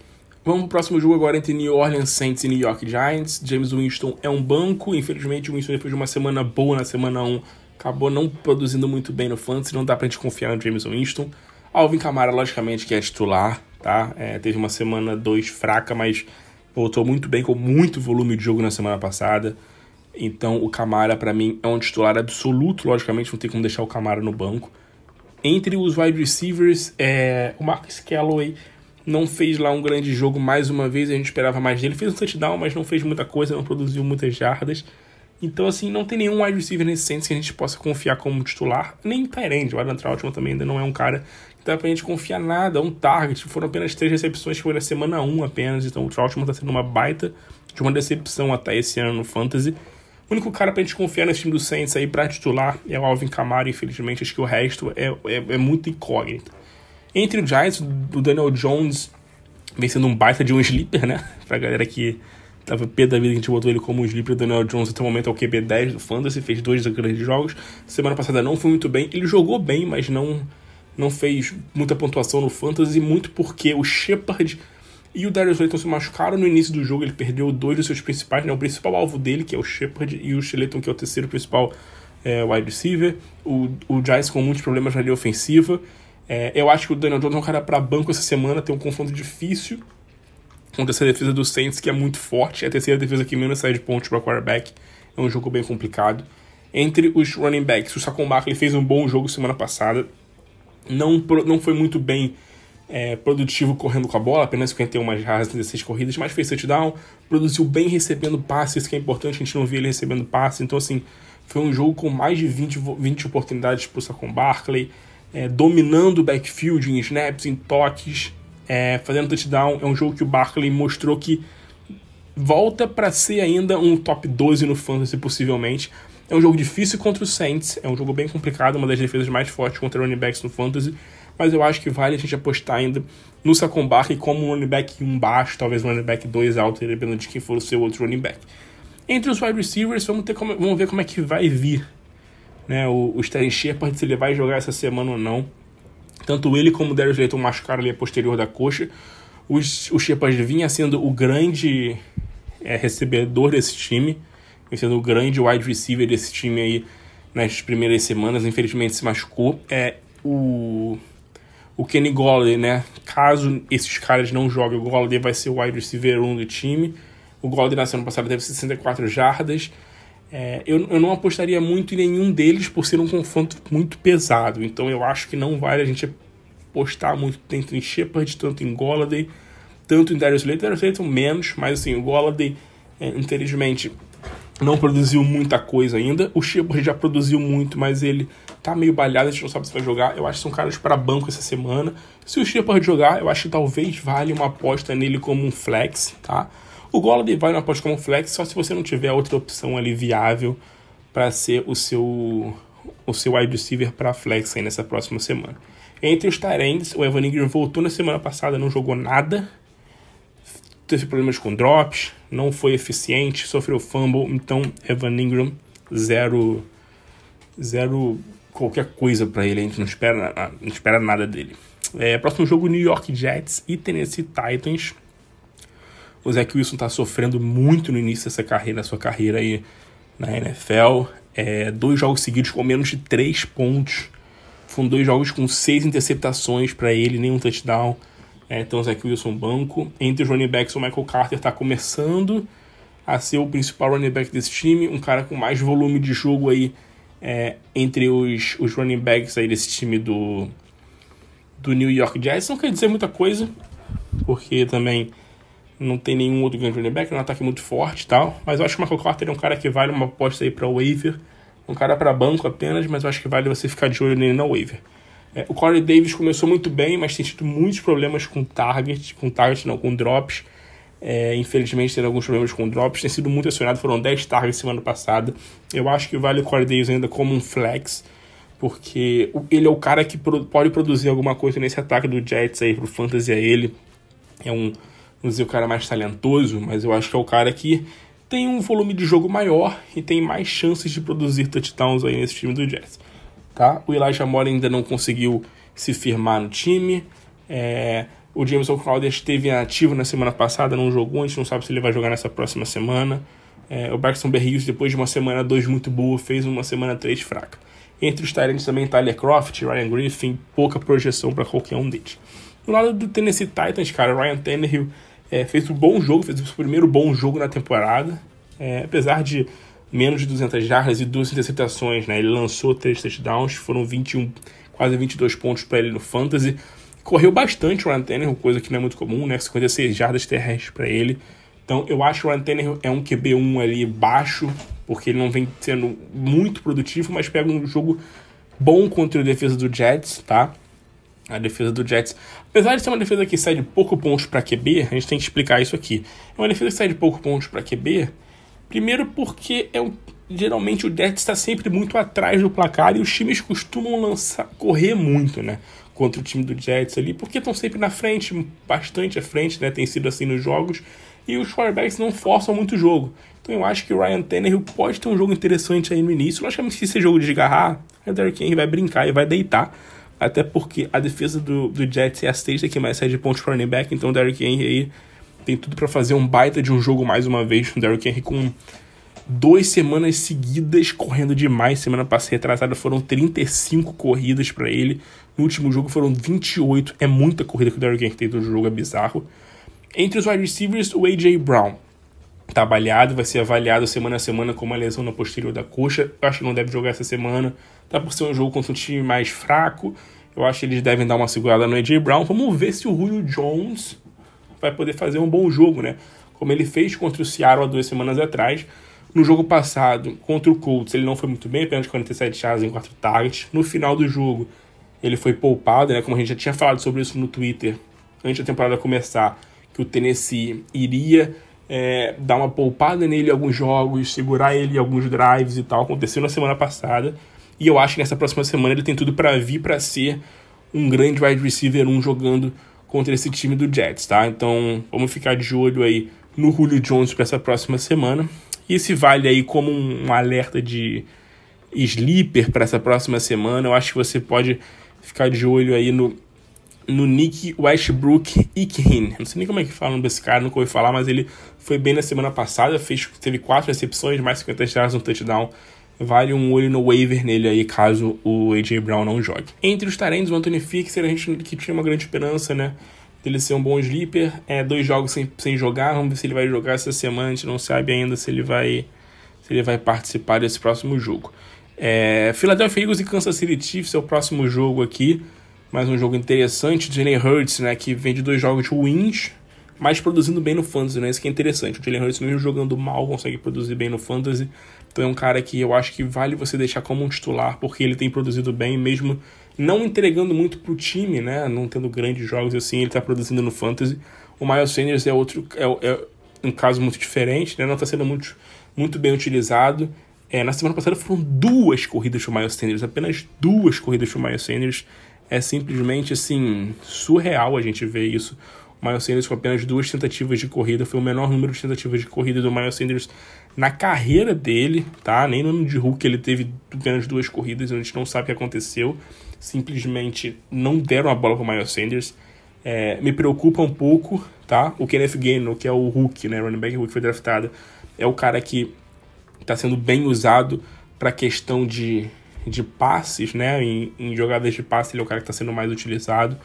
Vamos pro próximo jogo agora entre New Orleans Saints e New York Giants. James Winston é um banco. Infelizmente, o Winston, depois de uma semana boa na semana 1, acabou não produzindo muito bem no fantasy. Não dá pra gente confiar no James Winston. Alvin Kamara, logicamente, que é titular, tá? Teve uma semana 2 fraca, mas voltou muito bem, com muito volume de jogo na semana passada. Então, o Kamara, pra mim, é um titular absoluto. Logicamente, não tem como deixar o Kamara no banco. Entre os wide receivers, o Marcus Callaway não fez lá um grande jogo mais uma vez, a gente esperava mais dele. Fez um touchdown, mas não fez muita coisa, não produziu muitas jardas. Então, assim, não tem nenhum wide receiver nesse Saints que a gente possa confiar como titular. Nem Tyrande, o Adam Trautman também ainda não é um cara que dá pra gente confiar nada. É um target, foram apenas 3 recepções que foi na semana 1 apenas. Então o Trautman tá sendo uma baita de uma decepção até esse ano no Fantasy. O único cara pra gente confiar nesse time do Saints aí pra titular é o Alvin Kamara, infelizmente. Acho que o resto é muito incógnito. Entre o Giants, o Daniel Jones vem sendo um baita de um sleeper, né? Pra galera que tava pé da vida, a gente botou ele como um sleeper. O Daniel Jones até o momento é o QB10 do Fantasy, fez 2 grandes jogos. Semana passada não foi muito bem. Ele jogou bem, mas não fez muita pontuação no Fantasy, muito porque o Shepard e o Darius Slayton se machucaram no início do jogo. Ele perdeu 2 dos seus principais, né? O principal alvo dele, que é o Shepard, e o Slayton, que é o terceiro principal wide receiver. O Giants com muitos problemas na linha ofensiva. Eu acho que o Daniel Jones é um cara para banco essa semana, tem um confronto difícil contra essa defesa do Saints, que é muito forte. É a terceira defesa que menos sai de pontos para quarterback. É um jogo bem complicado. Entre os running backs, o Saquon Barkley fez um bom jogo semana passada. Não foi muito bem produtivo correndo com a bola, apenas 51 jardas, 16 corridas, mas fez touchdown, produziu bem recebendo passes, que é importante, a gente não via ele recebendo passes. Então, assim, foi um jogo com mais de 20 oportunidades para o Saquon Barkley, dominando o backfield em snaps, em toques, fazendo touchdown. É um jogo que o Barkley mostrou que volta para ser ainda um top 12 no Fantasy, possivelmente. É um jogo difícil contra o Saints, é um jogo bem complicado, uma das defesas mais fortes contra running backs no Fantasy, mas eu acho que vale a gente apostar ainda no Saquon Barkley como um running back 1 baixo, talvez um running back 2 alto, dependendo de quem for o seu outro running back. Entre os wide receivers, vamos ver como é que vai vir, né, o Sterling Shepard, se ele vai jogar essa semana ou não. Tanto ele como o Darius Slayton machucaram ali a posterior da coxa. O Shepard vinha sendo o grande recebedor desse time, sendo o grande wide receiver desse time aí nas primeiras semanas. Infelizmente se machucou. O Kenny Golladay, né? Caso esses caras não joguem, o Golladay vai ser o wide receiver 1 do time. O Golladay na semana passada teve 64 jardas. Eu não apostaria muito em nenhum deles por ser um confronto muito pesado. Então eu acho que não vale a gente apostar muito tanto em Shepard, tanto em Golladay, tanto em Darius Slayton. Darius Slayton menos, mas assim, o Golladay, infelizmente, não produziu muita coisa ainda. O Shepard já produziu muito, mas ele tá meio balhado, a gente não sabe se vai jogar. Eu acho que são caras para banco essa semana. Se o Shepard jogar, eu acho que talvez valha uma aposta nele como um flex, tá? O Golladay vale uma aposta como um flex, só se você não tiver outra opção ali viável para ser o seu wide receiver para flex aí nessa próxima semana. Entre os Tyrands, o Evan Ingram voltou na semana passada, não jogou nada. Teve problemas com drops, não foi eficiente, sofreu fumble. Então, Evan Ingram, zero qualquer coisa para ele. A gente não espera nada dele. Próximo jogo, New York Jets e Tennessee Titans. O Zach Wilson está sofrendo muito no início da sua carreira aí na NFL. 2 jogos seguidos com menos de 3 pontos. Foram 2 jogos com 6 interceptações para ele, nenhum touchdown. Então o Zach Wilson banco. Entre os running backs, o Michael Carter está começando a ser o principal running back desse time. Um cara com mais volume de jogo aí entre os running backs aí desse time do New York Jets. Não quer dizer muita coisa, porque também não tem nenhum outro grande running back, é um ataque muito forte e tal. Mas eu acho que o Michael Carter é um cara que vale uma aposta aí para waiver. Um cara para banco apenas, mas eu acho que vale você ficar de olho nele na waiver. O Corey Davis começou muito bem, mas tem tido muitos problemas com drops. Infelizmente tem alguns problemas com drops. Tem sido muito acionado, foram 10 targets semana passada. Eu acho que vale o Corey Davis ainda como um flex, porque ele é o cara que pode produzir alguma coisa nesse ataque do Jets aí pro Fantasy. Ele é não dizer o cara mais talentoso, mas eu acho que é o cara que tem um volume de jogo maior e tem mais chances de produzir touchdowns aí nesse time do Jets. tá? O Elijah Moore ainda não conseguiu se firmar no time. O Jameson Crowder esteve ativo na semana passada, não jogou, a gente não sabe se ele vai jogar nessa próxima semana. O Braxton Berrios, depois de uma semana 2 muito boa, fez uma semana 3 fraca. Entre os Titans também Tyler Croft, Ryan Griffin, pouca projeção para qualquer um deles. Do lado do Tennessee Titans, cara, o Ryan Tannehill fez um bom jogo, fez o primeiro bom jogo na temporada. Apesar de menos de 200 jardas e 2 interceptações, né? Ele lançou 3 touchdowns, foram 21, quase 22 pontos para ele no Fantasy. Correu bastante o Ryan Tannehill, coisa que não é muito comum, né? 56 jardas terrestres para ele. Então eu acho que o Ryan Tannehill é um QB1 ali baixo, porque ele não vem sendo muito produtivo, mas pega um jogo bom contra a defesa do Jets, tá? A defesa do Jets, apesar de ser uma defesa que cede pouco pontos para QB, a gente tem que explicar isso aqui. É uma defesa que cede pouco pontos para QB, primeiro porque geralmente o Jets está sempre muito atrás do placar e os times costumam correr muito, né? Contra o time do Jets ali, porque estão sempre na frente, bastante à frente, né? Tem sido assim nos jogos, e os quarterbacks não forçam muito o jogo. Então eu acho que o Ryan Tannehill pode ter um jogo interessante aí no início. Logicamente, se esse jogo desgarrar, o Derrick Henry vai brincar e vai deitar, até porque a defesa do Jets é a sexta que mais cede pontos para running back, então o Derrick Henry aí tem tudo para fazer um baita de um jogo mais uma vez. O Derrick Henry com 2 semanas seguidas correndo demais. Semana passada retrasada foram 35 corridas para ele. No último jogo foram 28. É muita corrida que o Derrick Henry tem no jogo, é bizarro. Entre os wide receivers, o A.J. Brown tá baleado, vai ser avaliado semana a semana com uma lesão na posterior da coxa. Eu acho que não deve jogar essa semana. Tá por ser um jogo contra um time mais fraco. Eu acho que eles devem dar uma segurada no A.J. Brown. Vamos ver se o Julio Jones vai poder fazer um bom jogo, né? Como ele fez contra o Seattle há 2 semanas atrás. No jogo passado, contra o Colts, ele não foi muito bem, apenas 47 jardas em 4 targets. No final do jogo, ele foi poupado, né? Como a gente já tinha falado sobre isso no Twitter, antes da temporada começar, que o Tennessee iria dar uma poupada nele em alguns jogos, segurar ele em alguns drives e tal. Aconteceu na semana passada. E eu acho que nessa próxima semana ele tem tudo para vir para ser um grande wide receiver 1 jogando contra esse time do Jets, tá? Então, vamos ficar de olho aí no Julio Jones para essa próxima semana. E esse vale aí como um alerta de sleeper para essa próxima semana. Eu acho que você pode ficar de olho aí no Nick Westbrook-Ikhine. Não sei nem como é que fala desse cara, nunca ouvi falar, mas ele foi bem na semana passada, teve 4 recepções, mais 50 jardas, um touchdown. Vale um olho no waiver nele aí, caso o A.J. Brown não jogue. Entre os talentos, o Anthony Fixer, a gente que tinha uma grande esperança, né? Dele ser um bom sleeper. 2 jogos sem jogar, vamos ver se ele vai jogar essa semana. A gente não sabe ainda se ele vai participar desse próximo jogo. Philadelphia Eagles e Kansas City Chiefs é o próximo jogo aqui. Mais um jogo interessante. Jalen Hurts, né, que vem de 2 jogos ruins, mas produzindo bem no Fantasy, né? Isso que é interessante. O Jalen Hurts, mesmo jogando mal, consegue produzir bem no Fantasy. Então é um cara que eu acho que vale você deixar como um titular, porque ele tem produzido bem, mesmo não entregando muito pro time, né? Não tendo grandes jogos assim, ele tá produzindo no Fantasy. O Miles Sanders é um caso muito diferente, né? Não tá sendo muito bem utilizado. Na semana passada foram 2 corridas pro Miles Sanders, apenas 2 corridas pro Miles Sanders. É simplesmente, assim, surreal a gente ver isso. O Miles Sanders com apenas 2 tentativas de corrida, foi o menor número de tentativas de corrida do Miles Sanders na carreira dele, tá? Nem no ano de Hulk ele teve apenas 2 corridas, a gente não sabe o que aconteceu. Simplesmente não deram a bola pro Miles Sanders. Me preocupa um pouco, tá? O Kenneth Gainwell, que é o Hulk, né? Running back Hulk foi draftado, é o cara que está sendo bem usado para questão de passes, né? Em jogadas de passe, ele é o cara que está sendo mais utilizado.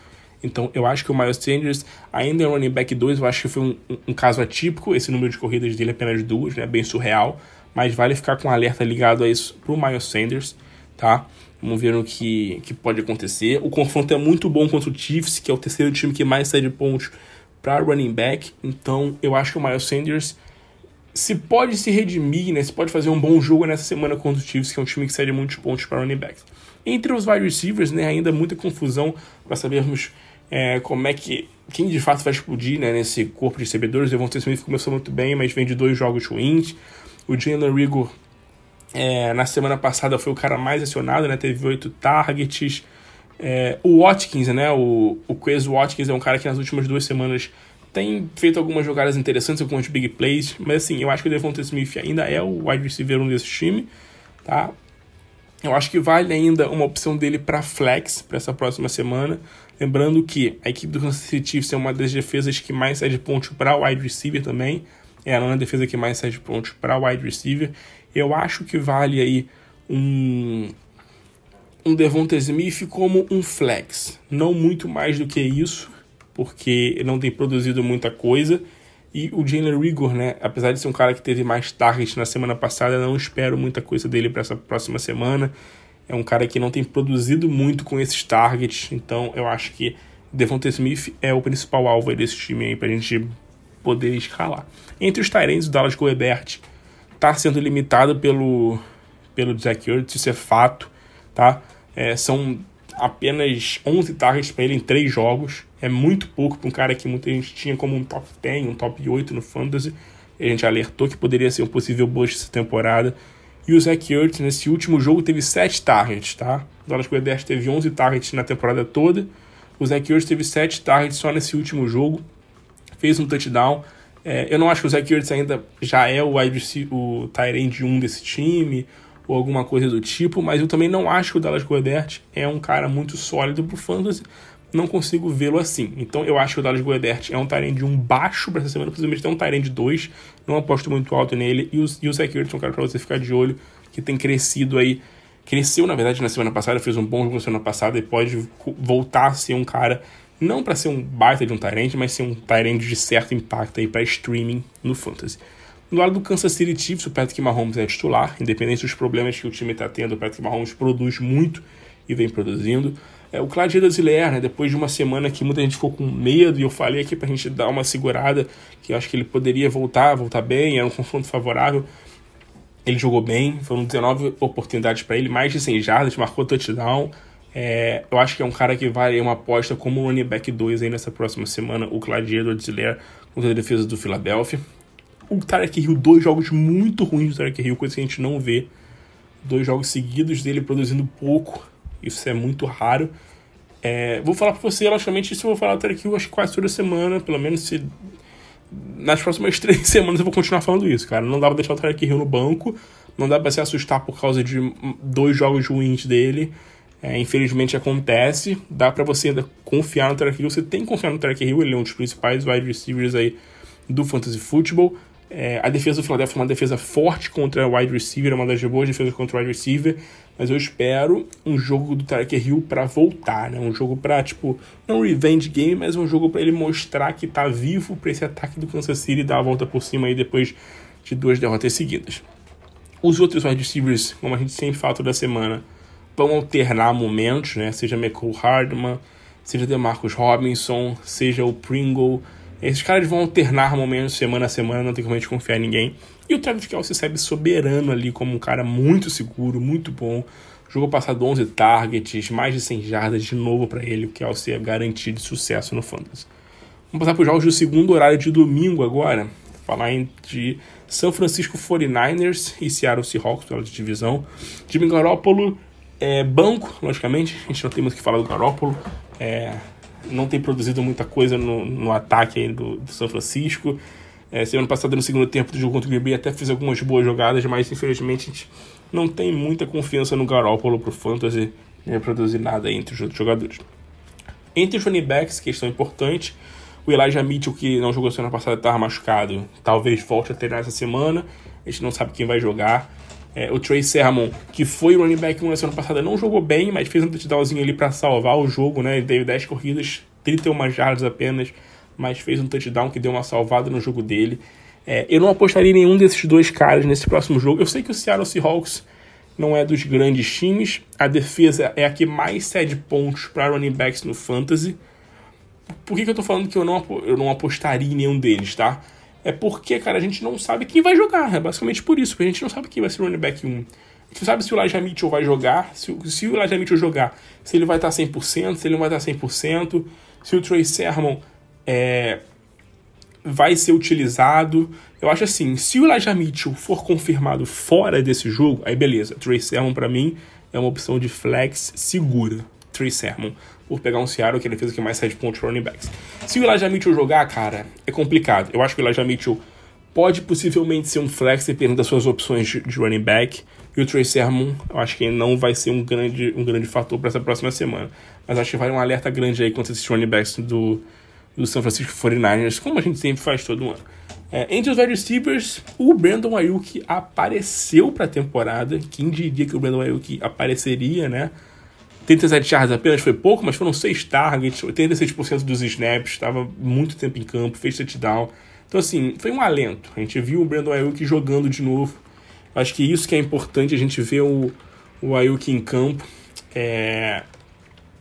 Então, eu acho que o Miles Sanders ainda é running back 2, eu acho que foi um caso atípico, esse número de corridas dele é apenas 2, né? Bem surreal, mas vale ficar com um alerta ligado a isso pro Miles Sanders, tá? Vamos ver o que pode acontecer. O confronto é muito bom contra o Chiefs, que é o terceiro time que mais cede pontos para running back, então eu acho que o Miles Sanders pode se redimir, né? Se pode fazer um bom jogo nessa semana contra o Chiefs, que é um time que cede muitos pontos para running backs. Entre os wide receivers, né, ainda muita confusão para sabermos como é que quem de fato vai explodir, né, nesse corpo de recebedores. O Devontae Smith começou muito bem, mas vem de 2 jogos ruins. O Jalen Reagor, na semana passada, foi o cara mais acionado, né, teve 8 targets. O Watkins, né, o Quez Watkins é um cara que nas últimas 2 semanas tem feito algumas jogadas interessantes, algumas big plays, mas assim, eu acho que o Devontae Smith ainda é o wide receiver 1 desse time, tá? Eu acho que vale ainda uma opção dele para flex, para essa próxima semana. Lembrando que a equipe do Kansas City Chiefs é uma das defesas que mais cede pontos para o wide receiver também. É a nona defesa que mais cede pontos para o wide receiver. Eu acho que vale aí um Devonta Smith como um flex. Não muito mais do que isso, porque ele não tem produzido muita coisa. E o Jalen Reagor, né, apesar de ser um cara que teve mais targets na semana passada, não espero muita coisa dele para essa próxima semana. É um cara que não tem produzido muito com esses targets, então eu acho que Devonta Smith é o principal alvo desse time aí pra gente poder escalar. Entre os tight ends, o Dallas Goedert tá sendo limitado pelo Zach Ertz, isso é fato, tá? São apenas 11 targets para ele em 3 jogos. É muito pouco para um cara que muita gente tinha como um top 10, um top 8 no Fantasy. E a gente alertou que poderia ser um possível bust essa temporada. E o Zach Ertz, nesse último jogo, teve 7 targets, tá? O Dallas Goedert teve 11 targets na temporada toda. O Zach Ertz teve 7 targets só nesse último jogo. Fez um touchdown. Eu não acho que o Zach Ertz ainda já é o tight end 1 desse time, ou alguma coisa do tipo, mas eu também não acho que o Dallas Goedert é um cara muito sólido pro Fantasy. Não consigo vê-lo assim. Então eu acho que o Dallas Goedert é um tight end 1 baixo para essa semana, possivelmente tem um tight end 2, não aposto muito alto nele, e o Zach Ertz é um cara para você ficar de olho, que tem crescido aí, cresceu na verdade na semana passada, fez um bom jogo na semana passada e pode voltar a ser um cara, não para ser um baita de um tight end, mas ser um tight end de certo impacto aí para streaming no Fantasy. Do lado do Kansas City Chiefs, o Patrick Mahomes é titular, independente dos problemas que o time está tendo, o Patrick Mahomes produz muito e vem produzindo. O Clyde Edwards-Helaire, né, depois de uma semana que muita gente ficou com medo, e eu falei aqui pra gente dar uma segurada, que eu acho que ele poderia voltar bem, era um confronto favorável. Ele jogou bem, foram 19 oportunidades para ele, mais de 100 jardas, marcou touchdown. Eu acho que é um cara que vale uma aposta como running back 2 aí nessa próxima semana, o Clyde Edwards-Helaire contra a defesa do Philadelphia. O Tyreek Hill, 2 jogos muito ruins do Tyreek Hill, coisa que a gente não vê. 2 jogos seguidos dele produzindo pouco, isso é muito raro. Vou falar pra você, logicamente, isso eu vou falar do Tyreek Hill acho que quase toda semana, pelo menos nas próximas 3 semanas eu vou continuar falando isso, cara. Não dá pra deixar o Tyreek Hill no banco, não dá pra se assustar por causa de 2 jogos ruins dele. Infelizmente acontece, dá pra você ainda confiar no Tyreek Hill, você tem que confiar no Tyreek Hill, ele é um dos principais wide receivers aí do Fantasy Football. A defesa do Philadelphia é uma defesa forte contra o wide receiver, é uma das boas defesas contra o wide receiver, mas eu espero um jogo do Tyreek Hill pra voltar, né? Um jogo pra, não um revenge game, mas um jogo pra ele mostrar que tá vivo pra esse ataque do Kansas City dar a volta por cima aí depois de 2 derrotas seguidas. Os outros wide receivers, como a gente sempre fala toda semana, vão alternar momentos, né? Seja Mecole Hardman, seja DeMarcus Robinson, seja o Pringle. Esses caras vão alternar momentos semana a semana, não tem como a gente confiar em ninguém. E o Travis Kelce segue soberano ali como um cara muito seguro, muito bom. Jogo passado 11 targets, mais de 100 jardas de novo para ele, o Kelce é garantia de sucesso no Fantasy. Vamos passar para os jogos do segundo horário de domingo agora. Falar de San Francisco 49ers e Seattle Seahawks, pela divisão. Jimmy Garoppolo, banco, logicamente. A gente não tem muito o que falar do Garoppolo. Não tem produzido muita coisa no ataque aí do São Francisco. Semana passada, no segundo tempo do jogo contra o Green Bay, até fez algumas boas jogadas, mas infelizmente a gente não tem muita confiança no Garoppolo pro Fantasy, nem produzir nada aí entre os outros jogadores. Entre os running backs, questão importante, o Elijah Mitchell, que não jogou semana passada, estava machucado, talvez volte a treinar essa semana, a gente não sabe quem vai jogar. O Trey Sermon, que foi o running back 1 na semana passada, não jogou bem, mas fez um touchdownzinho ali para salvar o jogo, né? Ele teve 10 corridas, 31 jardas apenas, mas fez um touchdown que deu uma salvada no jogo dele. Eu não apostaria em nenhum desses 2 caras nesse próximo jogo. Eu sei que o Seattle Seahawks não é dos grandes times, a defesa é a que mais cede pontos para running backs no Fantasy. Por que eu tô falando que eu não apostaria em nenhum deles, tá? É porque, cara, a gente não sabe quem vai jogar. É basicamente por isso, porque a gente não sabe quem vai ser o running back 1. A gente não sabe se o Elijah Mitchell vai jogar, se o Elijah Mitchell jogar, se ele vai estar 100%, se ele não vai estar 100%, se o Trey Sermon vai ser utilizado. Eu acho assim, se o Elijah Mitchell for confirmado fora desse jogo, aí beleza. Trey Sermon, pra mim, é uma opção de flex segura. Trey Sermon, por pegar um Seattle, que é a defesa que mais sai de pontos para running backs. Se o Elijah Mitchell jogar, cara, é complicado. Eu acho que o Elijah Mitchell pode possivelmente ser um flex, dependendo das suas opções de running back. E o Trey Sermon, eu acho que não vai ser um grande fator para essa próxima semana. Mas acho que vai um alerta grande aí contra esses running backs do San Francisco 49ers, como a gente sempre faz todo ano. Entre os wide receivers, o Brandon Aiyuk apareceu para a temporada. Quem diria que o Brandon Aiyuk apareceria, né? 37 yards apenas foi pouco, mas foram 6 targets, 86% dos snaps, estava muito tempo em campo, fez touchdown. Então, assim, foi um alento. A gente viu o Brandon Aiyuk jogando de novo. Acho que isso que é importante, a gente ver o Aiyuk em campo.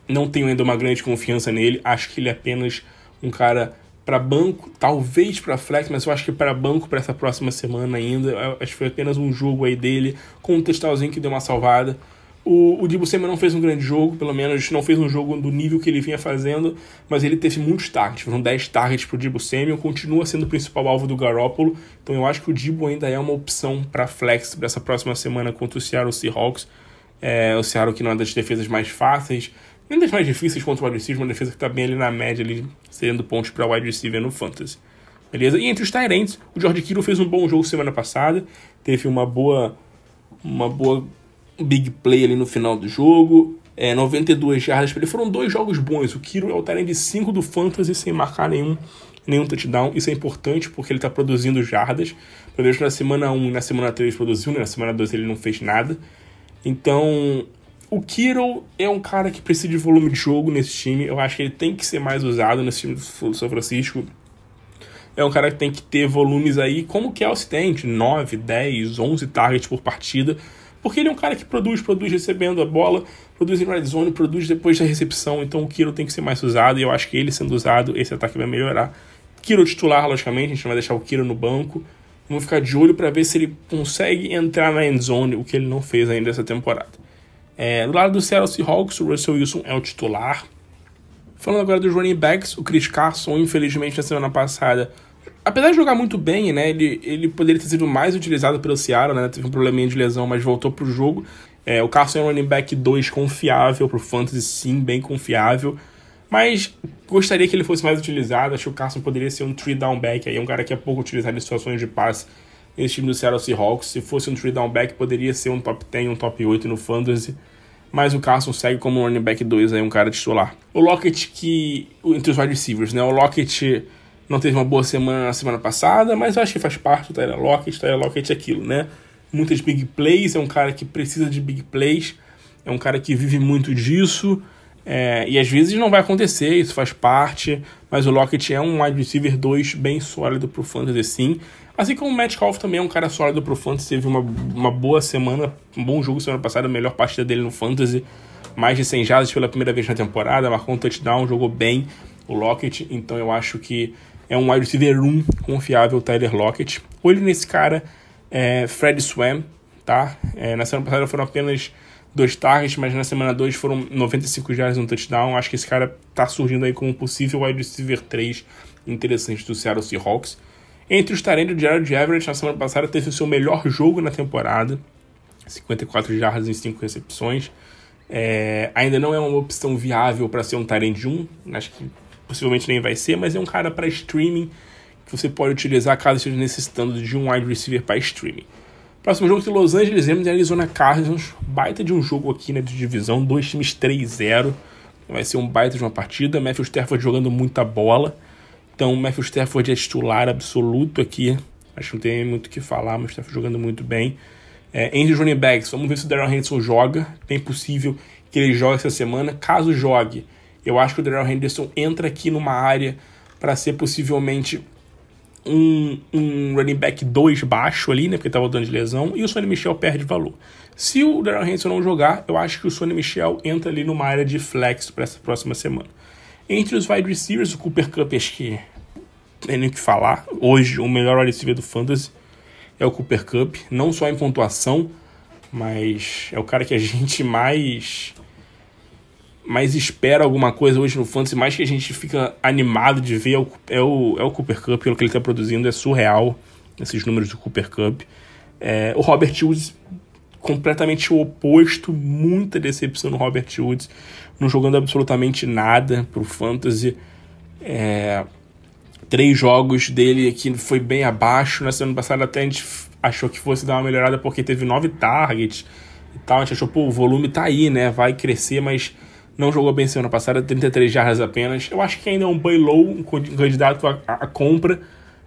Não tenho ainda uma grande confiança nele. Acho que ele é apenas um cara para banco, talvez para flex, mas eu acho que para banco para essa próxima semana ainda. Acho que foi apenas um jogo aí dele, com um touchdownzinho que deu uma salvada. O Deebo Samuel não fez um grande jogo, pelo menos não fez um jogo do nível que ele vinha fazendo, mas ele teve muitos targets, foram 10 targets pro Deebo Samuel, continua sendo o principal alvo do Garoppolo, então eu acho que o Deebo ainda é uma opção para flex para essa próxima semana contra o Seattle Seahawks. O Seattle que não é das defesas mais fáceis, nem das mais difíceis contra o wide receiver, uma defesa que está bem ali na média, ali, cedendo pontos para wide receiver no Fantasy. Beleza? E entre os tight ends, o George Kittle fez um bom jogo semana passada, teve uma boa big play ali no final do jogo, 92 jardas para ele. Foram 2 jogos bons. O Kittle é o tight end 5 do Fantasy sem marcar nenhum touchdown. Isso é importante porque ele está produzindo jardas. Pelo menos na semana 1 e na semana 3 produziu, né? Na semana 2 ele não fez nada. Então, o Kittle é um cara que precisa de volume de jogo nesse time. Eu acho que ele tem que ser mais usado nesse time do São Francisco. É um cara que tem que ter volumes aí, como o Kelce tem, de 9, 10, 11 targets por partida. Porque ele é um cara que produz recebendo a bola, produz em red zone, produz depois da recepção. Então o Kittle tem que ser mais usado e eu acho que ele sendo usado, esse ataque vai melhorar. Kittle titular, logicamente, a gente não vai deixar o Kittle no banco. Vamos ficar de olho para ver se ele consegue entrar na end zone, o que ele não fez ainda essa temporada. Do lado do Seattle Seahawks, o Russell Wilson é o titular. Falando agora dos running backs, o Chris Carson, infelizmente, na semana passada, apesar de jogar muito bem, né, ele poderia ter sido mais utilizado pelo Seattle, né, teve um probleminha de lesão, mas voltou pro jogo. O Carson é um running back 2 confiável pro Fantasy, sim, bem confiável, mas gostaria que ele fosse mais utilizado. Acho que o Carson poderia ser um 3-down back, aí um cara que é pouco utilizado em situações de passe nesse time do Seattle Seahawks. Se fosse um 3-down back, poderia ser um top 10, um top 8 no Fantasy, mas o Carson segue como um running back 2, aí um cara titular. O Lockett, que entre os wide receivers, né, o Lockett não teve uma boa semana na semana passada, mas eu acho que faz parte do Tyler Lockett é aquilo, né? Muitas big plays, é um cara que precisa de big plays, é um cara que vive muito disso, e às vezes não vai acontecer, isso faz parte, mas o Lockett é um wide receiver 2 bem sólido pro Fantasy, sim. Assim como o Metcalf também é um cara sólido pro Fantasy, teve uma boa semana, um bom jogo semana passada, a melhor partida dele no Fantasy, mais de 100 jardas pela primeira vez na temporada, marcou um touchdown, jogou bem o Lockett, então eu acho que é um wide receiver 1 confiável, Tyler Lockett. Olho nesse cara, Fred Swam, tá? Na semana passada foram apenas 2 targets, mas na semana 2 foram 95 jardas no touchdown. Acho que esse cara tá surgindo aí como um possível wide receiver 3 interessante do Seattle Seahawks. Entre os talentos, o Gerald Everett na semana passada teve o seu melhor jogo na temporada, 54 jardas em 5 recepções. Ainda não é uma opção viável para ser um talent 1, acho que possivelmente nem vai ser, mas é um cara para streaming que você pode utilizar caso esteja necessitando de um wide receiver para streaming. Próximo jogo de Los Angeles Rams e Arizona Cardinals, baita de um jogo aqui, né, de divisão, 2 times 3-0, vai ser um baita de uma partida. Matthew Stafford jogando muita bola, então Matthew Stafford é titular absoluto aqui, acho que não tem muito o que falar, mas Stafford jogando muito bem. Entre os running backs, vamos ver se o Darrell Henderson joga, bem possível que ele jogue essa semana. Caso jogue, eu acho que o Darrell Henderson entra aqui numa área para ser possivelmente um running back 2 baixo ali, né, porque tá voltando de lesão, e o Sonny Michel perde valor. Se o Darrell Henderson não jogar, eu acho que o Sonny Michel entra ali numa área de flex para essa próxima semana. Entre os wide receivers, o Cooper Kupp, acho que não tem nem o que falar. Hoje, o melhor wide receiver do Fantasy é o Cooper Kupp, não só em pontuação, mas é o cara que a gente mais espera alguma coisa hoje no Fantasy, mais que a gente fica animado de ver é o Cooper Kupp, pelo que ele está produzindo, é surreal esses números do Cooper Kupp. O Robert Woods, completamente o oposto, muita decepção no Robert Woods, não jogando absolutamente nada pro Fantasy. 3 jogos dele que foi bem abaixo. Na semana passada até a gente achou que fosse dar uma melhorada porque teve 9 targets e tal. A gente achou, o volume tá aí, né? Vai crescer, mas não jogou bem semana passada, 33 jardas apenas. Eu acho que ainda é um buy low, um candidato à compra,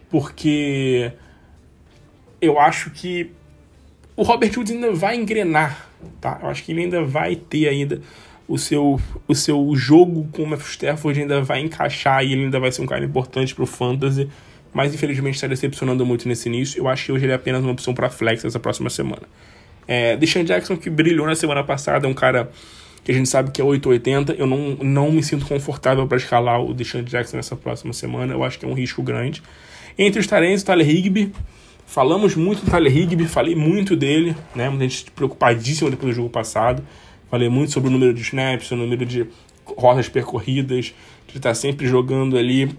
porque eu acho que o Robert Woods ainda vai engrenar, tá? Eu acho que ele ainda vai ter ainda o seu jogo com o Matthew Stafford, ainda vai encaixar e ele ainda vai ser um cara importante pro Fantasy, mas infelizmente está decepcionando muito nesse início. Eu acho que hoje ele é apenas uma opção para flex essa próxima semana. DeSean Jackson, que brilhou na semana passada, é um cara que a gente sabe que é 8,80. Eu não me sinto confortável para escalar o DeSean Jackson nessa próxima semana. Eu acho que é um risco grande. Entre os tarentes, o Tyler Higbee. Falamos muito do Tyler Higbee, falei muito dele, né? Muita gente preocupadíssima depois do jogo passado. Falei muito sobre o número de snaps, o número de rotas percorridas, de estar sempre jogando ali.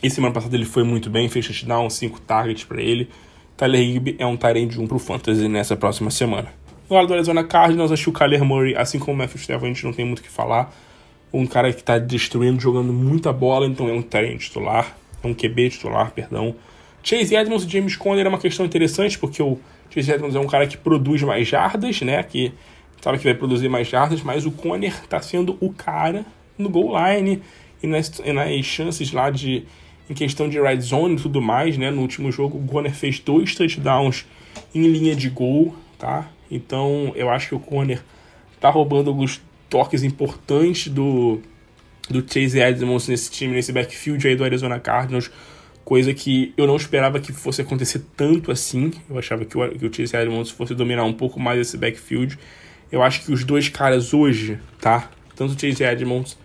E semana passada ele foi muito bem, fez touchdown, 5 targets para ele. Tyler Higbee é um tarente 1 pro Fantasy nessa próxima semana. No lado do Arizona Cardinals, acho que o Kyler Murray, assim como o Matthew Stafford, a gente não tem muito o que falar. Um cara que está destruindo, jogando muita bola, então é um tarente titular, é um QB titular, perdão. Chase Edmonds e James Conner é uma questão interessante, porque o Chase Edmonds é um cara que produz mais jardas, né? Que sabe que vai produzir mais jardas, mas o Conner está sendo o cara no goal line e nas chances lá em questão de red zone e tudo mais, né? No último jogo, o Conner fez 2 touchdowns em linha de gol, tá? Então, eu acho que o Conner tá roubando alguns toques importantes do Chase Edmonds nesse time, nesse backfield aí do Arizona Cardinals, coisa que eu não esperava que fosse acontecer tanto assim. Eu achava que o Chase Edmonds fosse dominar um pouco mais esse backfield. Eu acho que os dois caras hoje, tá? Tanto o Chase Edmonds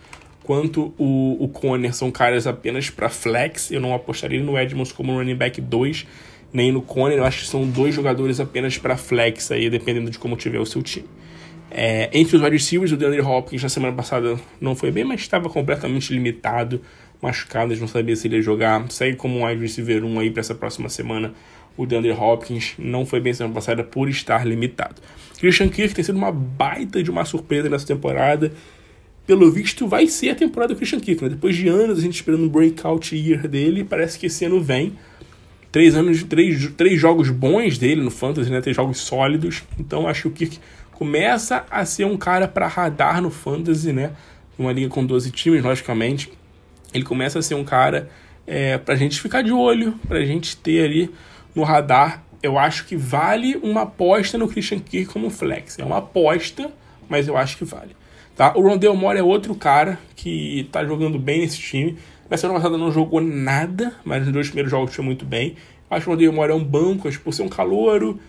quanto o Conner são caras apenas para flex. Eu não apostaria no Edmonds como running back 2, nem no Conner. Eu acho que são 2 jogadores apenas para flex aí, dependendo de como tiver o seu time. Entre os wide receivers, o DeAndre Hopkins na semana passada não foi bem, mas estava completamente limitado, machucado, a gente não sabia se ele ia jogar. Segue como um wide receiver 1 aí para essa próxima semana. O DeAndre Hopkins não foi bem semana passada por estar limitado. Christian Kirk tem sido uma baita de uma surpresa nessa temporada. Pelo visto, vai ser a temporada do Christian Kirk, né? Depois de anos a gente esperando um breakout year dele, parece que esse ano vem. 3 jogos bons dele no Fantasy, né? 3 jogos sólidos. Então acho que o Kirk começa a ser um cara para radar no Fantasy, né? Uma liga com 12 times, logicamente. Ele começa a ser um cara pra gente ficar de olho, pra gente ter ali no radar. Eu acho que vale uma aposta no Christian Kirk como flex. É uma aposta, mas eu acho que vale. Tá? O Rondale Moore é outro cara que tá jogando bem nesse time. Na semana passada não jogou nada, mas nos 2 primeiros jogos foi muito bem. Eu acho que o Rondale Moore é um banco, por ser um calouro.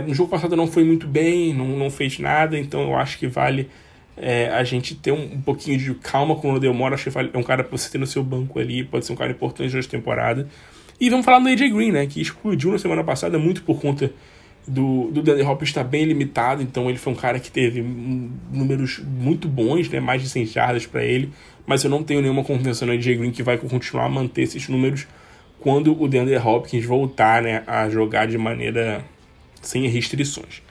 No jogo passado não foi muito bem, não fez nada, então eu acho que vale a gente ter um pouquinho de calma com o Rondale Moore. Acho que é um cara pra você ter no seu banco ali, pode ser um cara importante durante a temporada. E vamos falar do AJ Green, né, que explodiu na semana passada muito por conta do DeAndre Hopkins estar bem limitado. Então ele foi um cara que teve números muito bons, né, mais de 100 jardas para ele, mas eu não tenho nenhuma confiança no AJ Green que vai continuar a manter esses números quando o DeAndre Hopkins voltar, né, a jogar de maneira sem restrições.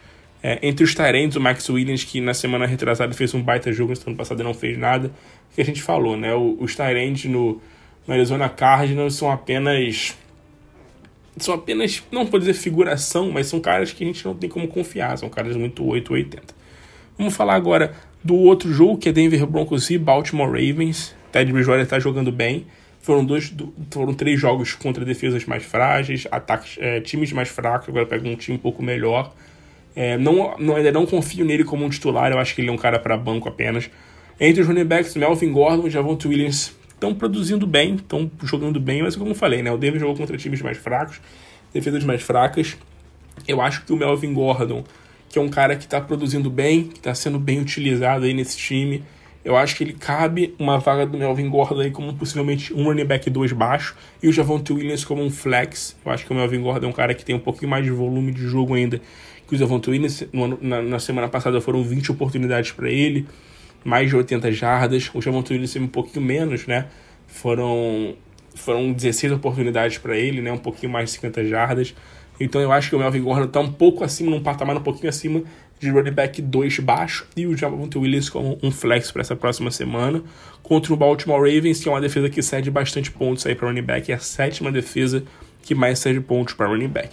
Entre os tarentes, o Max Williams, que na semana retrasada fez um baita jogo, na semana passada não fez nada, que a gente falou, né, os tarentes no Arizona Cardinals são apenas, não vou dizer figuração, mas são caras que a gente não tem como confiar, são caras muito 880. Vamos falar agora do outro jogo, que é Denver Broncos e Baltimore Ravens. Teddy Bridgewater está jogando bem. Foram 3 jogos contra defesas mais frágeis, times mais fracos. Agora pega um time um pouco melhor. Ainda não confio nele como um titular, eu acho que ele é um cara para banco apenas. Entre os running backs, Melvin Gordon e Javonte Williams estão produzindo bem, estão jogando bem, mas como eu falei, né, o Denver jogou contra times mais fracos, defesas mais fracas. Eu acho que o Melvin Gordon, que é um cara que está produzindo bem, que está sendo bem utilizado aí nesse time, eu acho que ele cabe uma vaga do Melvin Gordon aí como possivelmente um running back 2 baixo, e o Javonte Williams como um flex. Eu acho que o Melvin Gordon é um cara que tem um pouquinho mais de volume de jogo ainda que o Javonte Williams. Na semana passada foram 20 oportunidades para ele, mais de 80 jardas. O Javonte Williams um pouquinho menos, né? Foram 16 oportunidades para ele, né? Um pouquinho mais de 50 jardas. Então eu acho que o Melvin Gordon tá um pouco acima, num patamar um pouquinho acima de running back 2 baixo, e o Javonte Williams como um flex para essa próxima semana, contra o Baltimore Ravens, que é uma defesa que cede bastante pontos aí para running back, é a 7ª defesa que mais cede pontos para running back.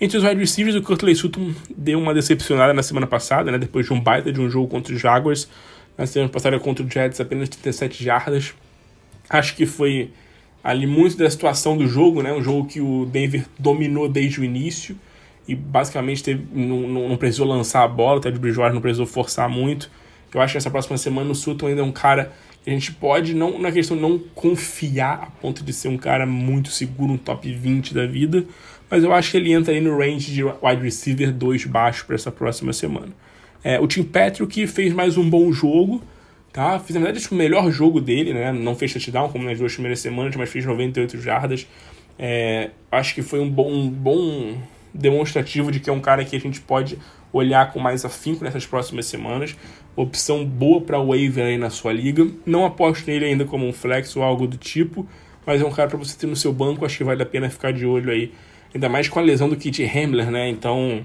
Entre os wide receivers, o Courtland Sutton deu uma decepcionada na semana passada, né, depois de um baita de um jogo contra os Jaguars. Na semana passada contra o Jets, apenas 37 jardas. Acho que foi ali muito da situação do jogo, né? Um jogo que o Denver dominou desde o início e basicamente não precisou lançar a bola, o Teddy Bridgewater não precisou forçar muito. Eu acho que nessa próxima semana o Sutton ainda é um cara que a gente pode, não na questão de não confiar a ponto de ser um cara muito seguro, um top 20 da vida, mas eu acho que ele entra aí no range de wide receiver 2 baixo para essa próxima semana. O Tim Patrick fez mais um bom jogo, tá? Fiz, na verdade, o melhor jogo dele, né? Não fez touchdown, como nas 2 primeiras semanas, mas fez 98 jardas. Acho que foi um bom demonstrativo de que é um cara que a gente pode olhar com mais afinco nessas próximas semanas. Opção boa para o waiver aí na sua liga. Não aposto nele ainda como um flex ou algo do tipo, mas é um cara para você ter no seu banco. Acho que vale a pena ficar de olho aí. Ainda mais com a lesão do Kit Hamler, né? Então,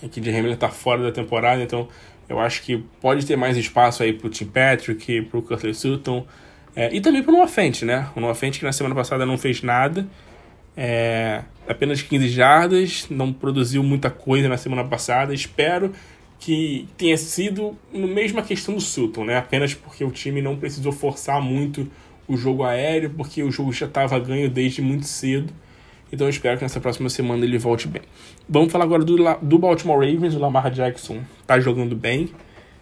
o Kit Hamler tá fora da temporada, então eu acho que pode ter mais espaço aí pro Tim Patrick, pro Courtland Sutton, e também pro Noah Fant, né? O Noah Fant que na semana passada não fez nada, apenas 15 jardas, não produziu muita coisa na semana passada. Espero que tenha sido na mesma questão do Sutton, né? Apenas porque o time não precisou forçar muito o jogo aéreo, porque o jogo já estava ganho desde muito cedo. Então eu espero que nessa próxima semana ele volte bem. Vamos falar agora do Baltimore Ravens. O Lamar Jackson tá jogando bem,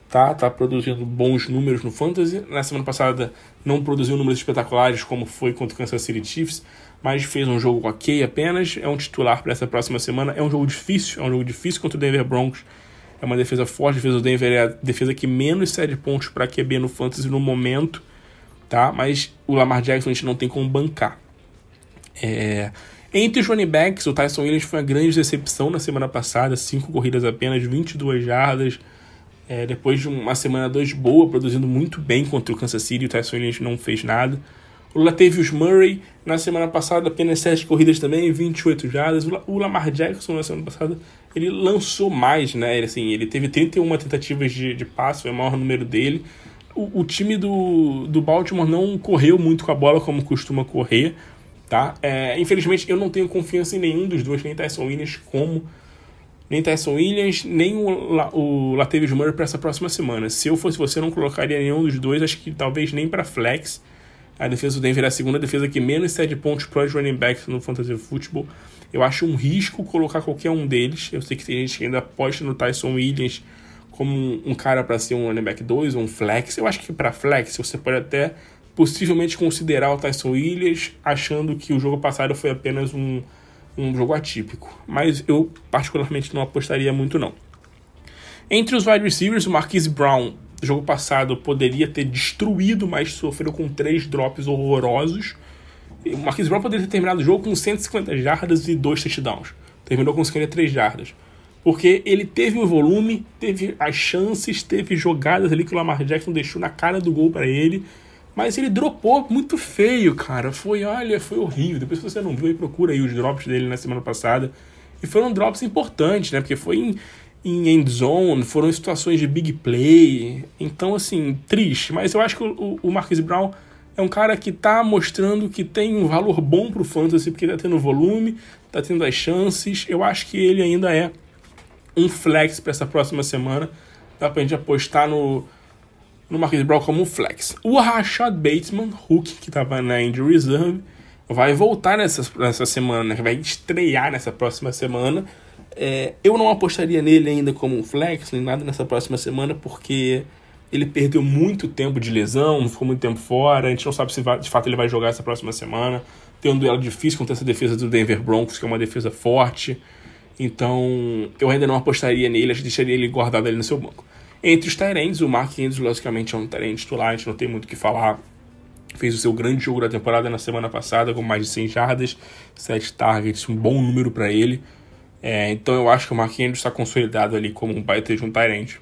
tá produzindo bons números no Fantasy. Na semana passada não produziu números espetaculares como foi contra o Kansas City Chiefs, mas fez um jogo ok apenas. É um titular para essa próxima semana. É um jogo difícil contra o Denver Broncos. É uma defesa forte. A defesa do Denver é a defesa que menos cede pontos para QB no Fantasy no momento, tá? Mas o Lamar Jackson a gente não tem como bancar. Entre os running backs, o Tyson Williams foi uma grande decepção na semana passada, 5 corridas apenas, 22 jardas, depois de uma semana 2 boa, produzindo muito bem contra o Kansas City, o Tyson Williams não fez nada. O Latavius Murray, na semana passada, apenas 7 corridas também, 28 jardas. O Lamar Jackson, na semana passada, ele lançou mais, né? Ele teve 31 tentativas de passe, foi o maior número dele. O time do Baltimore não correu muito com a bola como costuma correr, tá? Infelizmente eu não tenho confiança em nenhum dos dois, nem Tyson Williams nem o Latavius Murray para essa próxima semana. Se eu fosse você, eu não colocaria nenhum dos dois, acho que talvez nem para flex. A defesa do Denver é a segunda defesa que menos cede pontos para os running backs no Fantasy Football. Eu acho um risco colocar qualquer um deles. Eu sei que tem gente que ainda aposta no Tyson Williams como um cara para ser um running back 2 ou um flex. Eu acho que para flex você pode até possivelmente considerar o Tyson Williams, achando que o jogo passado foi apenas um jogo atípico. Mas eu particularmente não apostaria muito não. Entre os wide receivers, o Marquise Brown, no jogo passado, poderia ter destruído, mas sofreu com 3 drops horrorosos. O Marquise Brown poderia ter terminado o jogo com 150 jardas e 2 touchdowns. Terminou com 53 jardas. Porque ele teve o volume, teve as chances, teve jogadas ali que o Lamar Jackson deixou na cara do gol para ele. Mas ele dropou muito feio, cara. Foi horrível. Depois, se você não viu, aí procura aí os drops dele na semana passada. E foram drops importantes, né? Porque foi em end zone, foram situações de big play. Então, assim, triste. Mas eu acho que o Marquise Brown é um cara que tá mostrando que tem um valor bom pro fantasy, porque tá tendo volume, tá tendo as chances. Eu acho que ele ainda é um flex para essa próxima semana. Dá pra gente apostar no Marquise Brown como um flex. O Rashad Bateman, Hulk, que estava na injury reserve, vai voltar nessa semana, vai estrear nessa próxima semana. Eu não apostaria nele ainda como um flex, nem nada nessa próxima semana, porque ele perdeu muito tempo de lesão, ficou muito tempo fora, a gente não sabe se de fato ele vai jogar essa próxima semana. Tem um duelo difícil contra essa defesa do Denver Broncos, que é uma defesa forte. Então, eu ainda não apostaria nele, acho que deixaria ele guardado ali no seu banco. Entre os tight ends, o Mark Andrews, logicamente, é um tight end titular, a gente não tem muito o que falar. Fez o seu grande jogo da temporada na semana passada, com mais de 100 jardas, 7 targets, um bom número para ele. Então eu acho que o Mark Andrews está consolidado ali como um baita de um tight end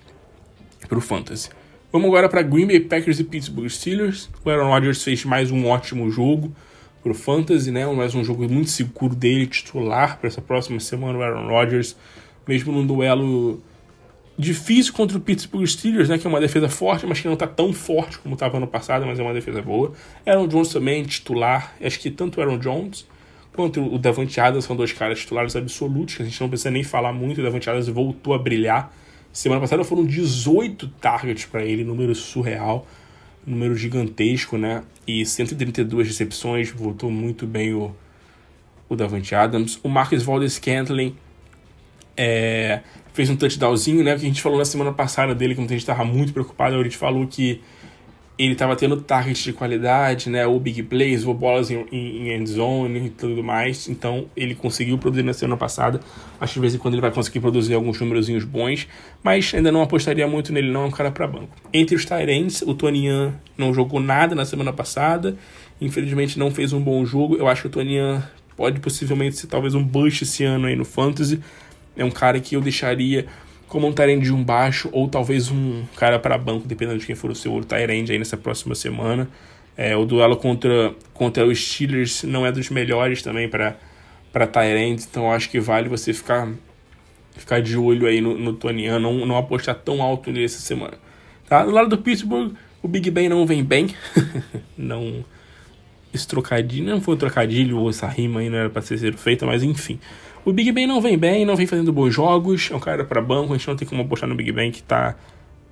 para o Fantasy. Vamos agora para Green Bay Packers e Pittsburgh Steelers. O Aaron Rodgers fez mais um ótimo jogo, pro Fantasy, né? Mais um jogo muito seguro dele, titular para essa próxima semana, o Aaron Rodgers, mesmo num duelo difícil contra o Pittsburgh Steelers, né? Que é uma defesa forte, mas que não tá tão forte como estava ano passado, mas é uma defesa boa. Aaron Jones também, titular. Acho que tanto o Aaron Jones quanto o Davante Adams são dois caras titulares absolutos, que a gente não precisa nem falar muito. O Davante Adams voltou a brilhar. Semana passada foram 18 targets para ele, número surreal, número gigantesco, né? E 132 recepções, voltou muito bem o Davante Adams. O Marcus Valdes-Scantling fez um touchdownzinho, né? Que a gente falou na semana passada dele, que muita gente estava muito preocupado. A gente falou que ele estava tendo targets de qualidade, né? Ou big plays, ou bolas em end zone e tudo mais. Então, ele conseguiu produzir na semana passada. Acho que de vez em quando ele vai conseguir produzir alguns númerozinhos bons, mas ainda não apostaria muito nele, não. É um cara para banco. Entre os tight ends, o Tonyan não jogou nada na semana passada. Infelizmente, não fez um bom jogo. Eu acho que o Tonyan pode possivelmente ser talvez um bust esse ano aí no Fantasy. É um cara que eu deixaria como um tight end de um baixo, ou talvez um cara para banco, dependendo de quem for o seu tight end aí nessa próxima semana. O duelo contra os Steelers não é dos melhores também para tight end, então acho que vale você ficar de olho aí no Tonyan, não apostar tão alto nele essa semana. Tá? Do lado do Pittsburgh, o Big Ben não vem bem. Não, esse trocadilho não foi um trocadilho, ou essa rima aí não era para ser feita, mas enfim. O Big Ben não vem bem, não vem fazendo bons jogos, é um cara para banco, a gente não tem como apostar no Big Ben, que tá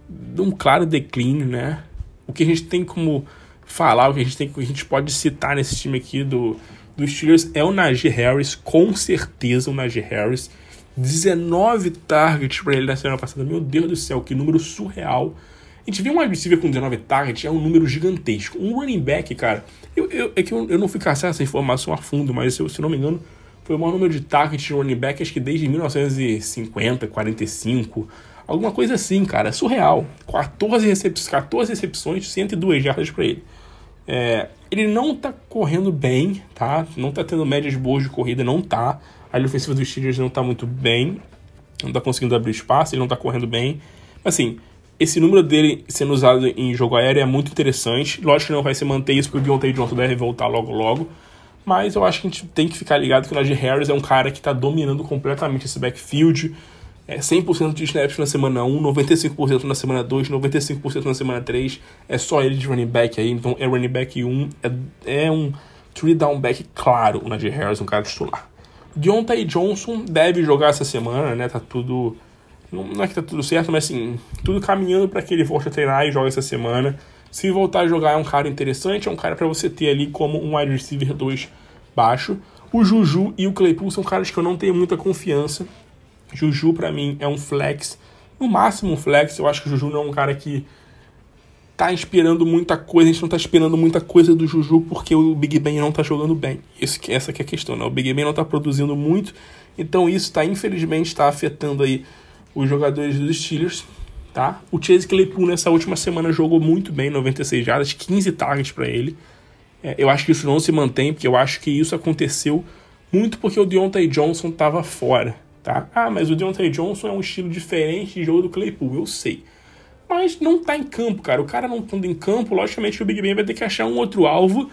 num claro declínio, né? O que a gente tem como falar, o que a gente pode citar nesse time aqui dos Steelers é o Najee Harris, com certeza o Najee Harris. 19 targets para ele na semana passada, meu Deus do céu, que número surreal. A gente vê um wide receiver com 19 targets, é um número gigantesco. Um running back, cara, eu não fui caçar essa informação a fundo, mas se não me engano, foi o maior número de targets de running back, acho que desde 1950, 45, alguma coisa assim, cara. É surreal. 14 recepções, 102 jardas para ele. Ele não tá correndo bem, tá? Não tá tendo médias boas de corrida, não tá. A linha ofensiva dos Steelers não tá muito bem, não tá conseguindo abrir espaço, ele não tá correndo bem. Assim, esse número dele sendo usado em jogo aéreo é muito interessante. Lógico que não vai se manter isso, porque o Deontay Johnson deve voltar logo. Mas eu acho que a gente tem que ficar ligado que o Najee Harris é um cara que está dominando completamente esse backfield. 100% de snaps na semana 1, 95% na semana 2, 95% na semana 3. É só ele de running back aí. Então é running back 1. É um 3-down back claro, o Najee Harris, um cara titular. Deontay Johnson deve jogar essa semana, né? Tá tudo... Não é que tá tudo certo, mas assim, tudo caminhando para que ele volte a treinar e jogue essa semana. Se voltar a jogar, é um cara interessante, é um cara para você ter ali como um wide receiver 2 baixo. O Juju e o Claypool são caras que eu não tenho muita confiança. Juju, para mim, é um flex. No máximo um flex. Eu acho que o Juju não é um cara que tá inspirando muita coisa. A gente não tá esperando muita coisa do Juju porque o Big Ben não tá jogando bem. Essa que é a questão, né? O Big Ben não tá produzindo muito. Então isso infelizmente tá afetando aí os jogadores dos Steelers. Tá? O Chase Claypool nessa última semana jogou muito bem, 96 jardas, 15 targets para ele. Eu acho que isso não se mantém, porque eu acho que isso aconteceu muito porque o Deontay Johnson estava fora. Tá? Mas o Deontay Johnson é um estilo diferente de jogo do Claypool, eu sei. Mas não tá em campo, cara. O cara não estando em campo, logicamente o Big Ben vai ter que achar um outro alvo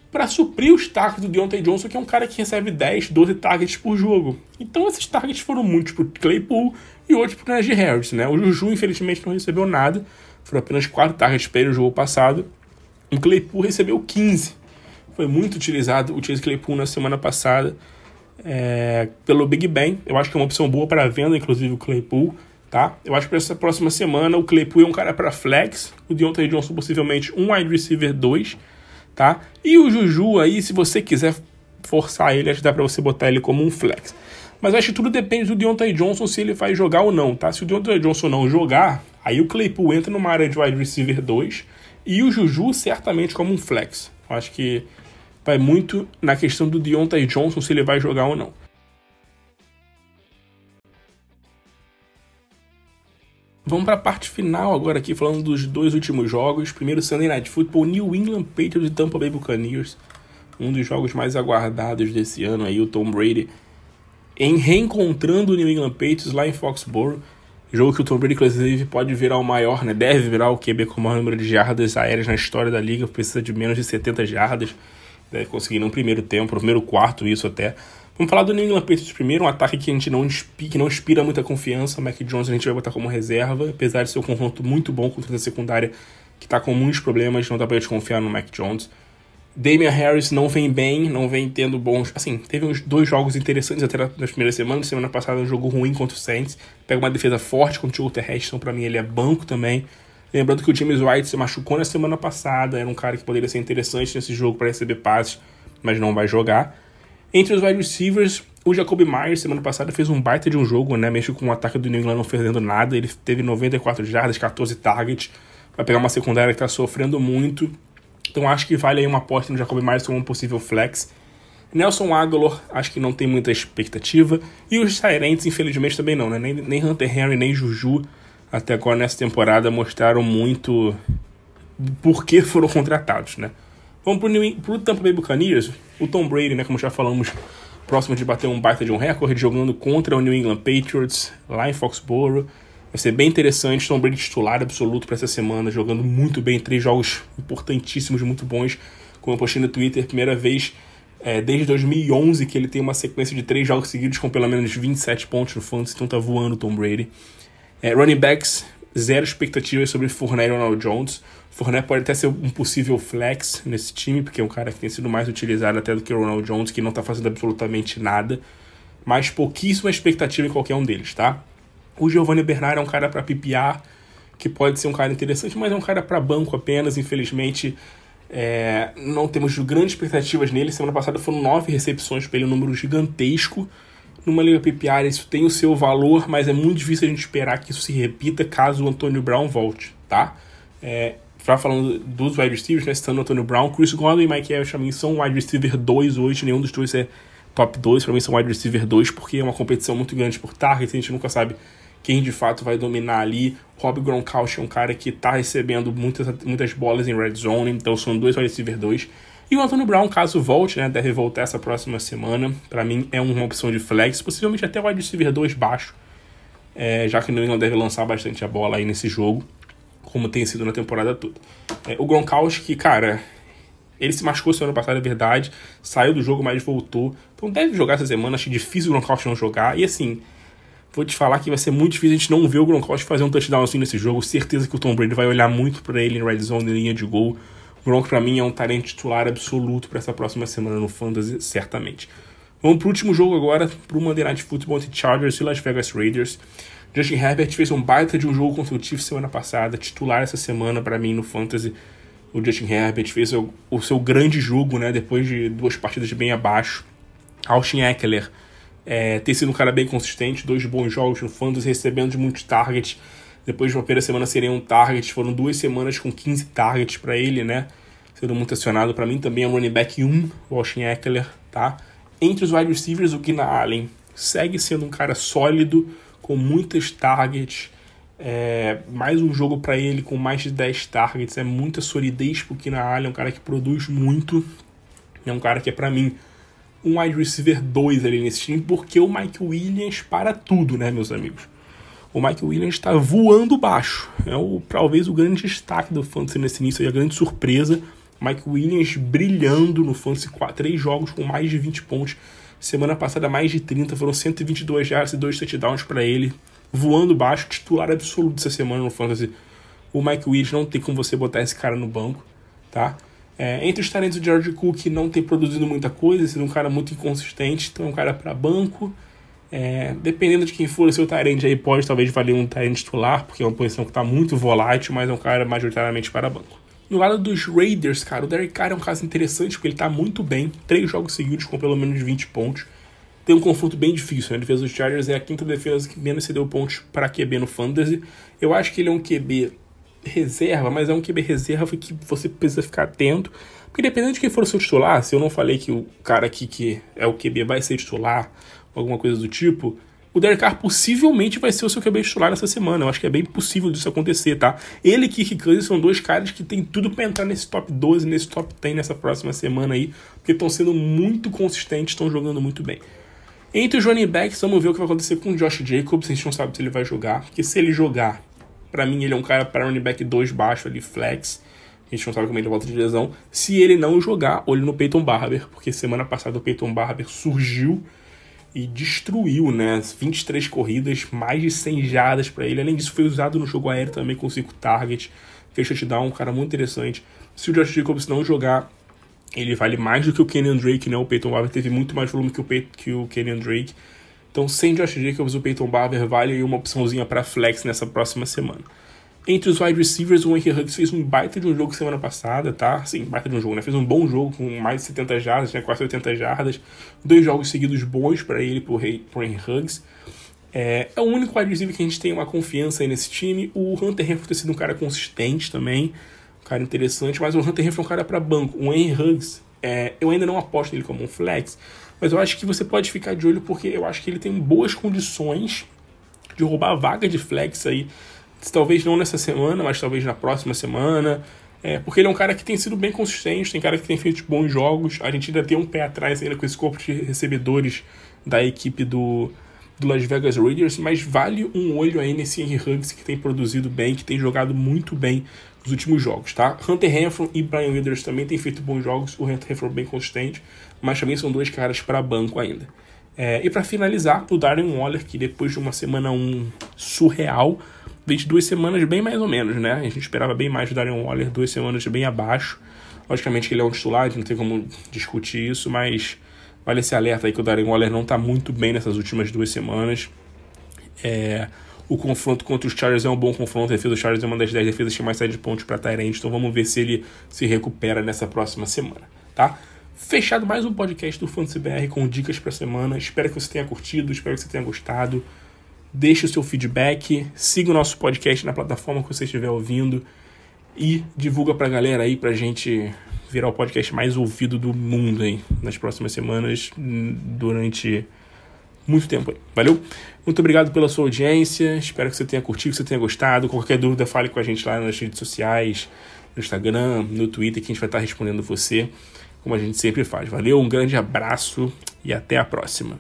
para suprir os targets do Deontay Johnson, que é um cara que recebe 10, 12 targets por jogo. Então esses targets foram muitos pro Claypool e outros pro Najee Harris, né? O Juju, infelizmente, não recebeu nada. Foram apenas 4 targets para ele no jogo passado. O Claypool recebeu 15. Foi muito utilizado o Chase Claypool na semana passada pelo Big Ben. Eu acho que é uma opção boa para venda, inclusive o Claypool. Tá? Eu acho que para essa próxima semana o Claypool é um cara para flex. O Deontay Johnson possivelmente um wide receiver 2. Tá? E o Juju aí, se você quiser forçar ele, acho que dá para você botar ele como um flex. Mas acho que tudo depende do Deontay Johnson, se ele vai jogar ou não, tá? Se o Deontay Johnson não jogar, aí o Claypool entra numa área de wide receiver 2 e o Juju certamente como um flex. Eu acho que vai muito na questão do Deontay Johnson, se ele vai jogar ou não. Vamos para a parte final agora aqui, falando dos 2 últimos jogos. Primeiro, Sunday Night Football, New England Patriots e Tampa Bay Buccaneers. Um dos jogos mais aguardados desse ano aí, o Tom Brady reencontrando o New England Patriots lá em Foxborough. Jogo que o Tom Brady, inclusive, pode virar o maior, né? Deve virar o QB com o maior número de jardas aéreas na história da liga. Precisa de menos de 70 jardas. deve conseguir no primeiro tempo, no primeiro quarto, isso até. Vamos falar do New England Patriots primeiro, um ataque que a gente não inspira muita confiança. O Mac Jones a gente vai botar como reserva, apesar de ser um confronto muito bom contra a secundária, que está com muitos problemas, não dá pra gente confiar no Mac Jones. Damian Harris não vem bem, não vem tendo bons... Assim, teve uns 2 jogos interessantes até nas primeiras semanas. Semana passada um jogo ruim contra o Saints. Pega uma defesa forte contra o jogo terrestre, então pra mim ele é banco também. Lembrando que o James White se machucou na semana passada, era um cara que poderia ser interessante nesse jogo para receber passes, mas não vai jogar. Entre os wide receivers, o Jacoby Myers, semana passada, fez um baita de um jogo, né? Mesmo com o ataque do New England não fazendo nada. Ele teve 94 jardas, 14 targets. Vai pegar uma secundária que está sofrendo muito. Então acho que vale aí uma aposta no Jacoby Myers como um possível flex. Nelson Agholor, acho que não tem muita expectativa. E os Tyrants, infelizmente, também não, né? Nem Hunter Henry, nem Juju, até agora nessa temporada, mostraram muito por que foram contratados, né? Vamos pro Tampa Bay Buccaneers. O Tom Brady, né, como já falamos, próximo de bater um baita de um recorde, jogando contra o New England Patriots, lá em Foxborough. Vai ser bem interessante. Tom Brady titular absoluto para essa semana, jogando muito bem, 3 jogos importantíssimos, muito bons. Como eu postei no Twitter, primeira vez desde 2011 que ele tem uma sequência de 3 jogos seguidos com pelo menos 27 pontos no fantasy, então tá voando o Tom Brady. Running backs, zero expectativas sobre Fournette e Ronald Jones. Fournette pode até ser um possível flex nesse time, porque é um cara que tem sido mais utilizado até do que o Ronald Jones, que não tá fazendo absolutamente nada. Mas pouquíssima expectativa em qualquer um deles, tá? O Giovanni Bernard é um cara para PPR, que pode ser um cara interessante, mas é um cara para banco apenas. Infelizmente, não temos grandes expectativas nele. Semana passada foram 9 recepções para ele, um número gigantesco. Numa liga PPR isso tem o seu valor, mas é muito difícil a gente esperar que isso se repita caso o Antonio Brown volte, tá? Falando dos wide receivers, né, citando o Antonio Brown, Chris Godwin e Mike Evans, pra mim, são wide receiver 2 hoje. Nenhum dos dois é top 2, pra mim são wide receiver 2, porque é uma competição muito grande por target, a gente nunca sabe quem de fato vai dominar ali. Rob Gronkowski é um cara que tá recebendo muitas bolas em red zone, então são 2 wide receiver 2. E o Antonio Brown, caso volte, né, deve voltar essa próxima semana, pra mim é uma opção de flex, possivelmente até wide receiver 2 baixo, já que o New England deve lançar bastante a bola aí nesse jogo, como tem sido na temporada toda. O Gronkowski, cara, ele se machucou semana passada, é verdade, saiu do jogo, mas voltou, então deve jogar essa semana. Acho difícil o Gronkowski não jogar, e assim, vou te falar que vai ser muito difícil a gente não ver o Gronkowski fazer um touchdown assim nesse jogo. Certeza que o Tom Brady vai olhar muito pra ele em red zone, em linha de gol. O Gronk pra mim é um talento titular absoluto pra essa próxima semana no Fantasy, certamente. Vamos pro último jogo agora, pro Monday Night Football entre Chargers e Las Vegas Raiders. Justin Herbert fez um baita de um jogo contra o Chiefs semana passada, titular essa semana pra mim no Fantasy. O Justin Herbert fez o seu grande jogo, né, depois de 2 partidas bem abaixo. Austin Eckler tem sido um cara bem consistente, 2 bons jogos no Fantasy, recebendo de muitos targets. Depois de uma primeira semana seria um target, foram 2 semanas com 15 targets pra ele, né, sendo muito acionado. Pra mim também é um running back 1, o Austin Eckler, tá? Entre os wide receivers, o Keenan Allen segue sendo um cara sólido, com muitas targets, mais um jogo para ele com mais de 10 targets, muita solidez pro Keenan Allen, é um cara que produz muito, é um cara que é para mim um wide receiver 2 ali nesse time, porque o Mike Williams para tudo, né, meus amigos? O Mike Williams está voando baixo, talvez o grande destaque do Fantasy nesse início, e a grande surpresa. Mike Williams brilhando no Fantasy, 3 jogos com mais de 20 pontos, semana passada mais de 30, foram 122 yards e 2 touchdowns para ele, voando baixo, titular absoluto essa semana no Fantasy. O Mike Williams, não tem como você botar esse cara no banco, tá? Entre os talentos, o George Cook não tem produzido muita coisa, sendo um cara muito inconsistente, então é um cara para banco. Dependendo de quem for o seu tight aí, pode talvez valer um tight titular, porque é uma posição que está muito volátil, mas é um cara majoritariamente para banco. No lado dos Raiders, cara, o Derek Carr é um caso interessante, porque ele tá muito bem, 3 jogos seguidos com pelo menos 20 pontos. Tem um confronto bem difícil, né? A defesa dos Chargers é a 5ª defesa que menos cedeu pontos para QB no Fantasy. Eu acho que ele é um QB reserva, mas é um QB reserva que você precisa ficar atento, porque dependendo de quem for o seu titular, se eu não falei que o cara aqui que é o QB vai ser titular, alguma coisa do tipo, o Derek Carr possivelmente vai ser o seu QB titular nessa semana. Eu acho que é bem possível disso acontecer, tá? Ele e Kirk Cousins são 2 caras que tem tudo para entrar nesse top 12, nesse top 10 nessa próxima semana aí, porque estão sendo muito consistentes, estão jogando muito bem. Entre os running backs, vamos ver o que vai acontecer com o Josh Jacobs. A gente não sabe se ele vai jogar, porque se ele jogar, pra mim ele é um cara para running back 2 baixo ali, flex. A gente não sabe como ele volta de lesão. Se ele não jogar, olho no Peyton Barber, porque semana passada o Peyton Barber surgiu e destruiu, né? 23 corridas, mais de 100 jardas para ele. Além disso, foi usado no jogo aéreo também com 5 targets. Fez touchdown, um cara muito interessante. Se o Josh Jacobs não jogar, ele vale mais do que o Kenyan Drake, né? O Peyton Barber teve muito mais volume que o Kenyan Drake. Então, sem Josh Jacobs, o Peyton Barber vale aí uma opçãozinha para flex nessa próxima semana. Entre os wide receivers, o Henry Huggs fez um baita de um jogo semana passada, tá? Sim, baita de um jogo, né? Fez um bom jogo com mais de 70 jardas, né? Quase 80 jardas. 2 jogos seguidos bons para ele, pro Henry Huggs. É o único wide receiver que a gente tem uma confiança aí nesse time. O Hunter Renfrow tem sido um cara consistente também, um cara interessante, mas o Hunter Renfrow é um cara para banco. O Henry Huggs, eu ainda não aposto nele como um flex, mas eu acho que você pode ficar de olho porque eu acho que ele tem boas condições de roubar a vaga de flex aí. Talvez não nessa semana, mas talvez na próxima semana. Porque ele é um cara que tem sido bem consistente, tem cara que tem feito bons jogos. A gente ainda tem um pé atrás ainda com esse corpo de recebedores da equipe do Las Vegas Raiders, mas vale um olho aí nesse Henry Huggs que tem produzido bem, que tem jogado muito bem nos últimos jogos, tá? Hunter Renfrow e Brian Withers também têm feito bons jogos, o Hunter Renfrow bem consistente, mas também são 2 caras para banco ainda. E para finalizar, o Darren Waller, que depois de uma semana 1 surreal, veio de 2 semanas bem mais ou menos, né? A gente esperava bem mais do Darren Waller, 2 semanas bem abaixo. Logicamente que ele é um titular, não tem como discutir isso, mas vale esse alerta aí que o Darren Waller não tá muito bem nessas últimas 2 semanas. O confronto contra os Chargers é um bom confronto, a defesa dos Chargers é uma das 10 defesas que mais sai de pontos para Tyrant, então vamos ver se ele se recupera nessa próxima semana, tá? Fechado mais um podcast do Fantasy BR com dicas para semana. Espero que você tenha curtido, espero que você tenha gostado. Deixe o seu feedback, siga o nosso podcast na plataforma que você estiver ouvindo e divulga pra galera aí pra gente virar o podcast mais ouvido do mundo aí nas próximas semanas, durante muito tempo aí. Valeu? Muito obrigado pela sua audiência, espero que você tenha curtido, que você tenha gostado. Qualquer dúvida, fale com a gente lá nas redes sociais, no Instagram, no Twitter, que a gente vai estar respondendo você, como a gente sempre faz. Valeu, um grande abraço e até a próxima.